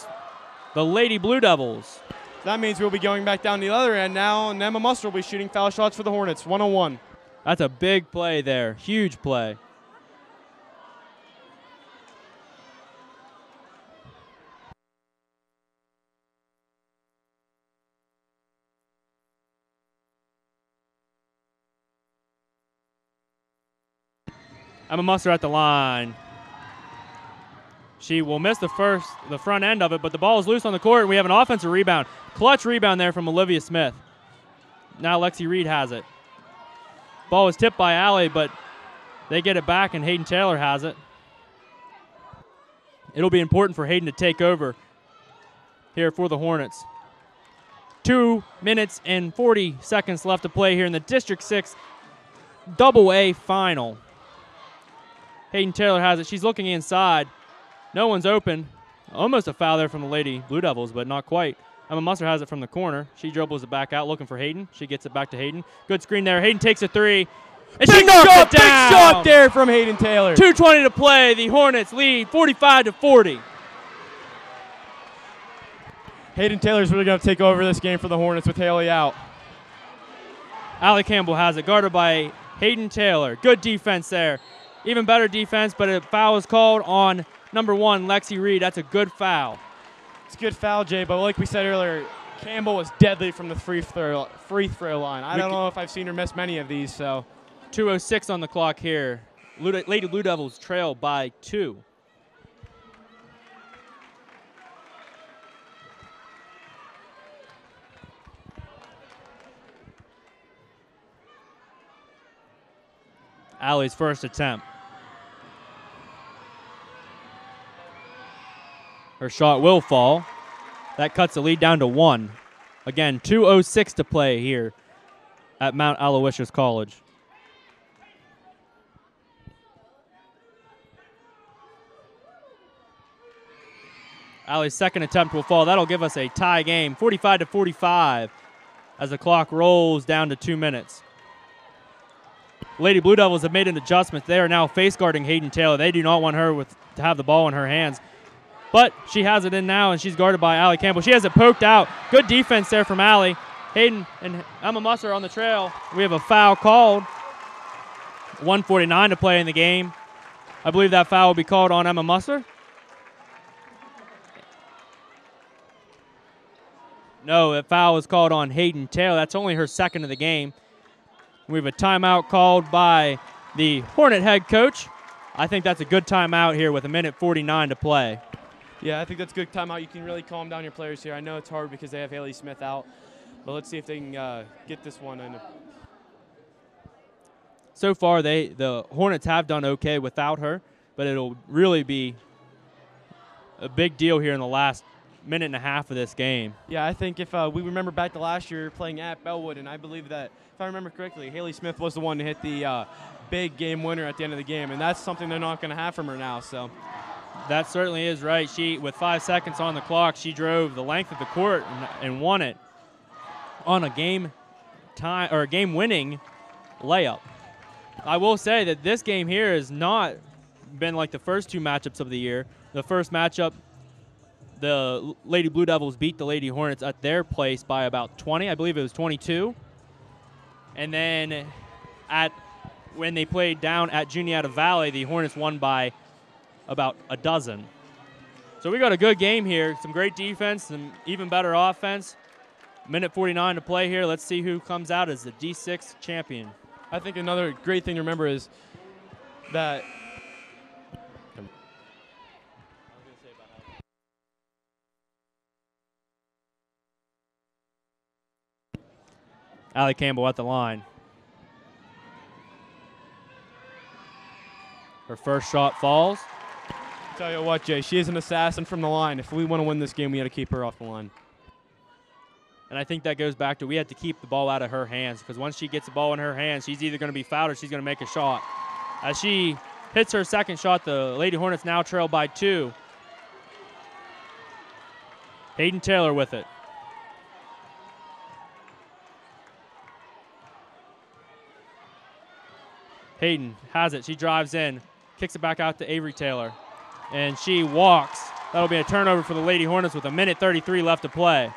the Lady Blue Devils. That means we'll be going back down the other end now, and Emma Muster will be shooting foul shots for the Hornets, 1-on-1. That's a big play there, huge play. Emma Muster at the line. She will miss the front end of it, but the ball is loose on the court, and we have an offensive rebound. Clutch rebound there from Olivia Smith. Now Lexi Reed has it. Ball was tipped by Allie, but they get it back, and Hayden Taylor has it. It'll be important for Hayden to take over here for the Hornets. 2 minutes and 40 seconds left to play here in the District 6 AA final. Hayden Taylor has it. She's looking inside. No one's open. Almost a foul there from the Lady Blue Devils, but not quite. Emma Muster has it from the corner. She dribbles it back out, looking for Hayden. She gets it back to Hayden. Good screen there. Hayden takes a three. And she knocks it down. Big shot there from Hayden Taylor. 2:20 to play. The Hornets lead 45-40. Hayden Taylor's really going to take over this game for the Hornets with Haley out. Allie Campbell has it, guarded by Hayden Taylor. Good defense there. Even better defense, but a foul is called on number 1, Lexi Reed. That's a good foul. It's a good foul, Jay, but like we said earlier, Campbell was deadly from the free throw line. I don't know if I've seen her miss many of these. So 2:06 on the clock here. Lady Blue Devils trail by 2. Allie's first attempt. Her shot will fall. That cuts the lead down to 1. Again, 2:06 to play here at Mount Aloysius College. Allie's second attempt will fall. That'll give us a tie game, 45-45, as the clock rolls down to 2 minutes. Lady Blue Devils have made an adjustment. They are now face guarding Hayden Taylor. They do not want her to have the ball in her hands. but she has it in now, and she's guarded by Allie Campbell. She has it poked out. Good defense there from Allie. Hayden and Emma Musser on the trail. We have a foul called. 1:49 to play in the game. I believe that foul will be called on Emma Musser. No, that foul was called on Hayden Taylor. That's only her second of the game. We have a timeout called by the Hornet head coach. I think that's a good timeout here with 1:49 to play. Yeah, I think that's a good timeout. You can really calm down your players here. I know it's hard because they have Haley Smith out, but let's see if they can get this one in. So far, the Hornets have done okay without her, but it'll really be a big deal here in the last minute and a half of this game. Yeah, I think if we remember back to last year playing at Bellwood, and I believe that, if I remember correctly, Haley Smith was the one to hit the big game winner at the end of the game, and that's something they're not going to have from her now. So that certainly is right. She, with 5 seconds on the clock, she drove the length of the court and won it on a game-winning layup. I will say that this game here has not been like the first two matchups of the year. The first matchup, the Lady Blue Devils beat the Lady Hornets at their place by about 20. I believe it was 22. And then when they played down at Juniata Valley, the Hornets won by about a dozen. So we got a good game here. Some great defense, some even better offense. 1:49 to play here. Let's see who comes out as the D6 champion. I think another great thing to remember is that Allie Campbell at the line. Her first shot falls. Tell you what, Jay, she is an assassin from the line. If we want to win this game, we got to keep her off the line. And I think that goes back to we have to keep the ball out of her hands, because once she gets the ball in her hands, she's either going to be fouled or she's going to make a shot. As she hits her second shot, the Lady Hornets now trail by 2. Hayden Taylor with it. Hayden has it. She drives in, kicks it back out to Avery Taylor, and she walks. That'll be a turnover for the Lady Hornets with 1:33 left to play.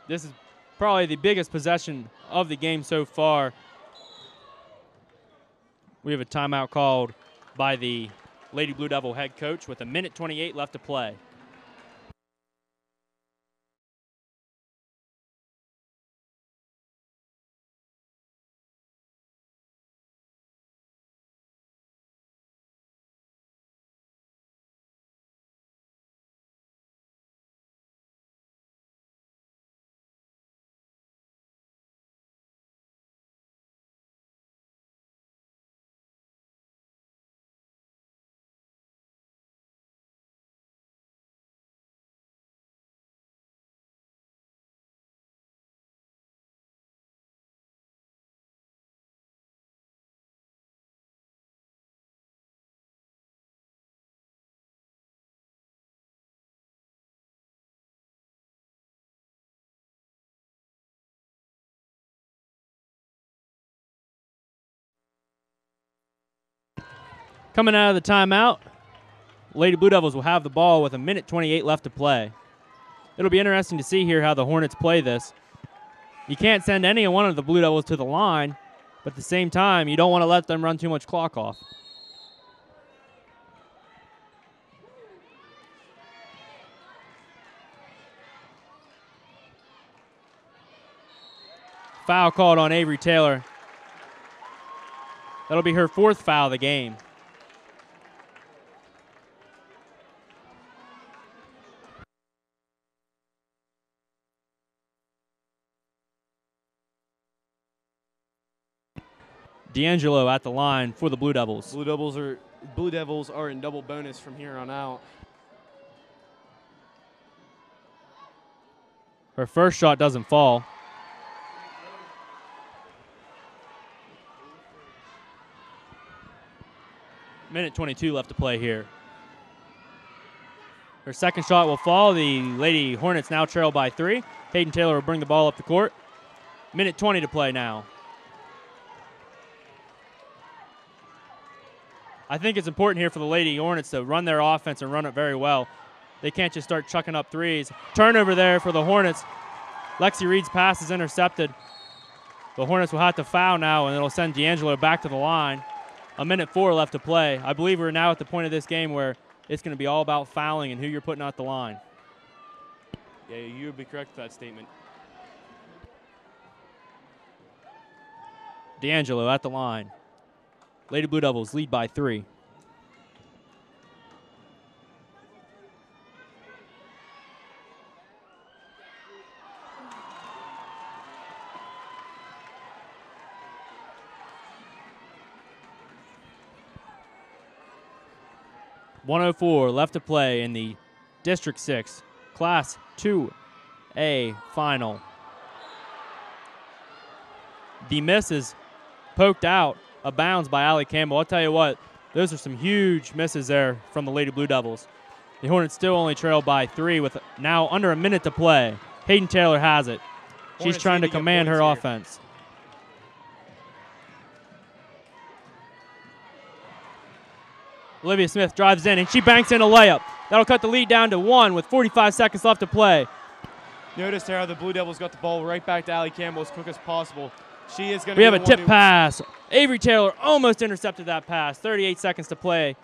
This is probably the biggest possession of the game so far. We have a timeout called by the Lady Blue Devil head coach with 1:28 left to play. Coming out of the timeout, Lady Blue Devils will have the ball with 1:28 left to play. It'll be interesting to see here how the Hornets play this. You can't send any one of the Blue Devils to the line, but at the same time, you don't want to let them run too much clock off. Foul called on Avery Taylor. That'll be her 4th foul of the game. D'Angelo at the line for the Blue Devils. Blue Devils are in double bonus from here on out. Her first shot doesn't fall. Minute 22 left to play here. Her second shot will fall. The Lady Hornets now trail by 3. Hayden Taylor will bring the ball up the court. Minute 20 to play now. I think it's important here for the Lady Hornets to run their offense and run it very well. They can't just start chucking up threes. Turnover there for the Hornets. Lexi Reed's pass is intercepted. The Hornets will have to foul now, and it'll send D'Angelo back to the line. 1:04 left to play. I believe we're now at the point of this game where it's going to be all about fouling and who you're putting out the line. Yeah, you would be correct with that statement. D'Angelo at the line. Lady Blue Devils lead by 3. .104 left to play in the District 6 Class 2A final. The miss is poked out of bounds by Allie Campbell. I'll tell you what, those are some huge misses there from the Lady Blue Devils. The Hornets still only trail by 3 with now under a minute to play. Hayden Taylor has it. She's trying to command her offense. Olivia Smith drives in, and she banks in a layup. That'll cut the lead down to 1 with 45 seconds left to play. Notice how the Blue Devils got the ball right back to Allie Campbell as quick as possible. She is going to. We have a tip pass. Avery Taylor almost intercepted that pass. 38 seconds to play.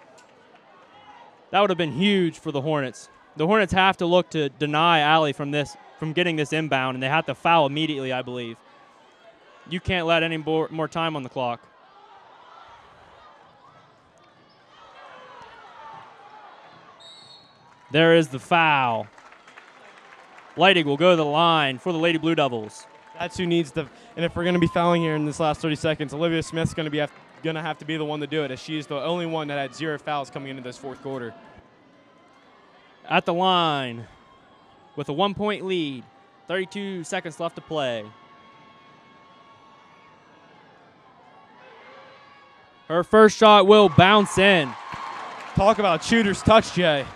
That would have been huge for the Hornets. The Hornets have to look to deny Allie from getting this inbound, and they have to foul immediately, I believe. You can't let any more time on the clock. There is the foul. Leidig will go to the line for the Lady Blue Devils. That's who needs the. And if we're going to be fouling here in this last 30 seconds, Olivia Smith's going to have to be the one to do it, as she is the only one that had 0 fouls coming into this fourth quarter. At the line with a 1-point lead. 32 seconds left to play. Her first shot will bounce in. Talk about shooter's touch, Jay.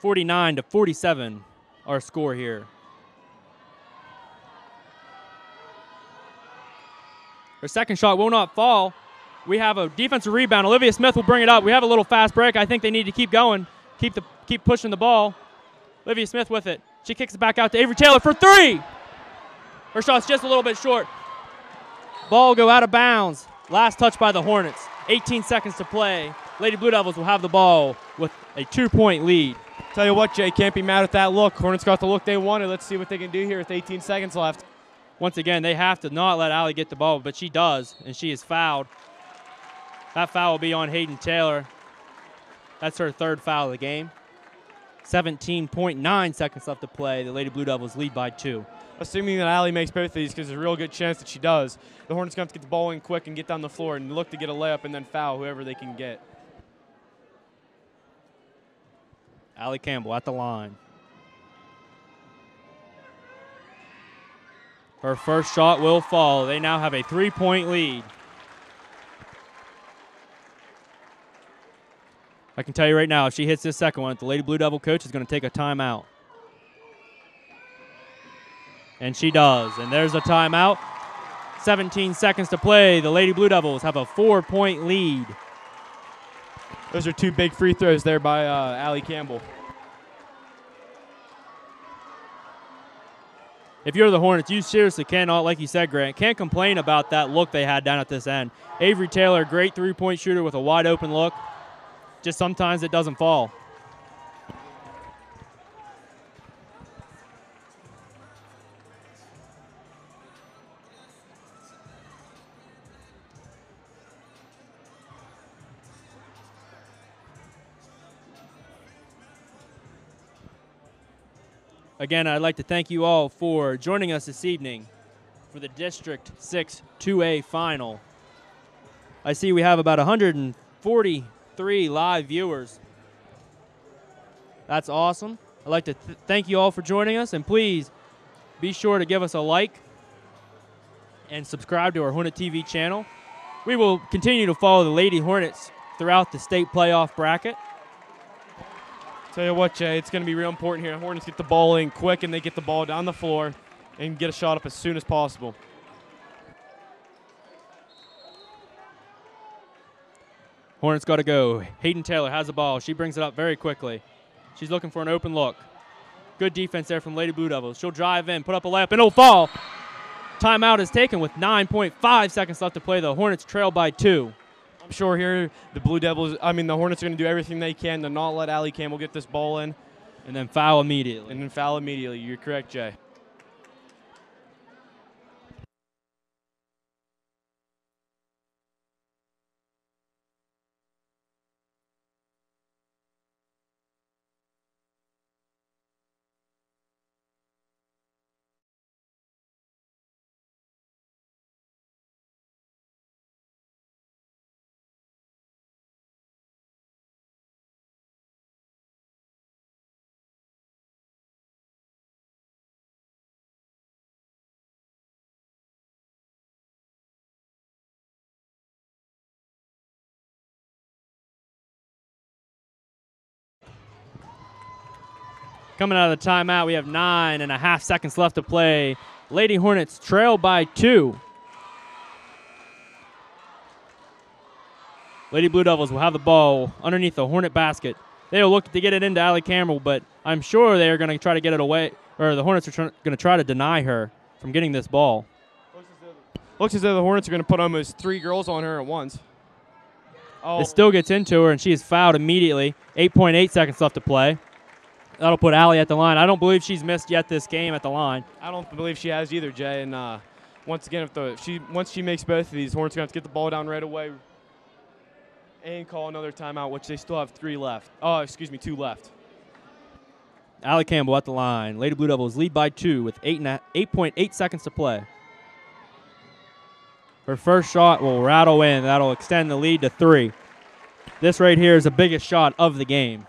.49-47, our score here. Her second shot will not fall. We have a defensive rebound. Olivia Smith will bring it up. We have a little fast break. I think they need to keep going, keep pushing the ball. Olivia Smith with it. She kicks it back out to Avery Taylor for 3. Her shot's just a little bit short. Ball will go out of bounds. Last touch by the Hornets. 18 seconds to play. Lady Blue Devils will have the ball with a 2-point lead. Tell you what, Jay, can't be mad at that look. Hornets got the look they wanted. Let's see what they can do here with 18 seconds left. Once again, they have to not let Allie get the ball, but she does, and she is fouled. That foul will be on Hayden Taylor. That's her third foul of the game. 17.9 seconds left to play. The Lady Blue Devils lead by 2. Assuming that Allie makes both of these, because there's a real good chance that she does, the Hornets going to have to get the ball in quick and get down the floor and look to get a layup and then foul whoever they can get. Allie Campbell at the line. Her first shot will fall. They now have a 3-point lead. I can tell you right now, if she hits this second one, the Lady Blue Devil coach is going to take a timeout. And she does. And there's a timeout. 17 seconds to play. The Lady Blue Devils have a 4-point lead. Those are 2 big free throws there by Allie Campbell. If you're the Hornets, you seriously cannot, like you said, Grant, can't complain about that look they had down at this end. Avery Taylor, great 3-point shooter with a wide open look. Just sometimes it doesn't fall. Again, I'd like to thank you all for joining us this evening for the District 6 2A final. I see we have about 143 live viewers. That's awesome. I'd like to thank you all for joining us, and please be sure to give us a like and subscribe to our Hornet TV channel. We will continue to follow the Lady Hornets throughout the state playoff bracket. Tell Tell you what, Jay, it's going to be real important here. Hornets get the ball in quick, and they get the ball down the floor and get a shot up as soon as possible. Hornets got to go. Hayden Taylor has the ball. She brings it up very quickly. She's looking for an open look. Good defense there from Lady Blue Devils. She'll drive in, put up a layup, and it'll fall. Timeout is taken with 9.5 seconds left to play. The Hornets trail by 2. I'm sure here the Hornets are going to do everything they can to not let Allie Campbell get this ball in. And then foul immediately. You're correct, Jay. Coming out of the timeout, we have 9.5 seconds left to play. Lady Hornets trail by 2. Lady Blue Devils will have the ball underneath the Hornet basket. They will look to get it into Allie Campbell, but I'm sure they are going to try to get it away, or the Hornets are going to try to deny her from getting this ball. Looks as though the Hornets are going to put almost 3 girls on her at once. It still gets into her, and she is fouled immediately. 8.8 seconds left to play. That'll put Allie at the line. I don't believe she's missed yet this game at the line. I don't believe she has either, Jay. And once again, once she makes both of these, Hornets are going to have to get the ball down right away and call another timeout, which they still have 2 left. Allie Campbell at the line. Lady Blue Devils lead by 2 with 8.8 seconds to play. Her first shot will rattle in. That'll extend the lead to 3. This right here is the biggest shot of the game.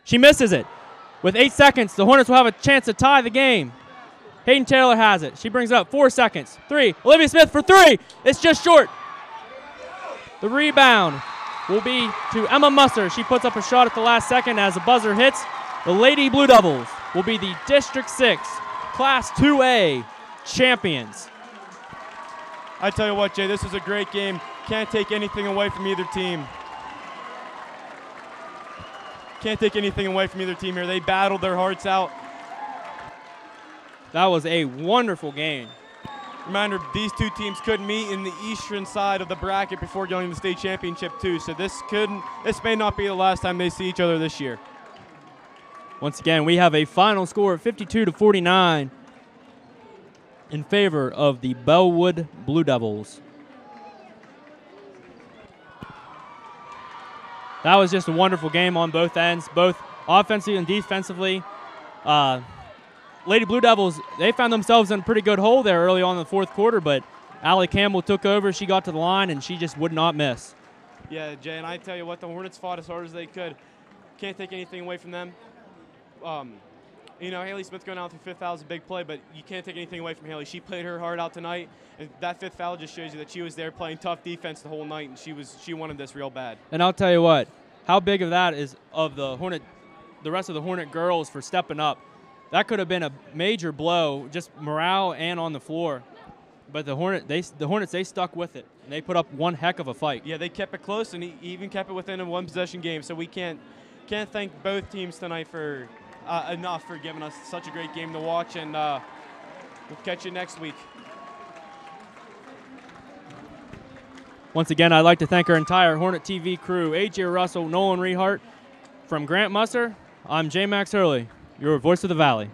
She misses it. With 8 seconds, the Hornets will have a chance to tie the game. Hayden Taylor has it. She brings it up. 4 seconds. 3. Olivia Smith for 3. It's just short. The rebound will be to Emma Musser. She puts up a shot at the last second as the buzzer hits. The Lady Blue Devils will be the District 6 Class 2A champions. I tell you what, Jay, this was a great game. Can't take anything away from either team. Can't take anything away from either team here. They battled their hearts out. That was a wonderful game. Reminder, these 2 teams could meet in the eastern side of the bracket before going to the state championship too. So this may not be the last time they see each other this year. Once again, we have a final score of 52-49 in favor of the Bellwood Blue Devils. That was just a wonderful game on both ends, both offensively and defensively. Lady Blue Devils, they found themselves in a pretty good hole there early on in the 4th quarter, but Allie Campbell took over. She got to the line, and she just would not miss. Yeah, Jay, and I tell you what, the Hornets fought as hard as they could. Can't take anything away from them. Haley Smith going out through 5th foul is a big play, but you can't take anything away from Haley. She played her heart out tonight, and that 5th foul just shows you that she was there playing tough defense the whole night, and she wanted this real bad. And I'll tell you what, how big of that is of the rest of the Hornet girls for stepping up. That could have been a major blow, just morale and on the floor. But the Hornets, they stuck with it, and they put up one heck of a fight. Yeah, they kept it close, and he even kept it within a 1-possession game. So we can't thank both teams tonight for enough for giving us such a great game to watch, and we'll catch you next week. Once again, I'd like to thank our entire Hornet TV crew, AJ Russell, Nolan Rehart. From Grant Musser, I'm J. Max Hurley, your voice of the Valley.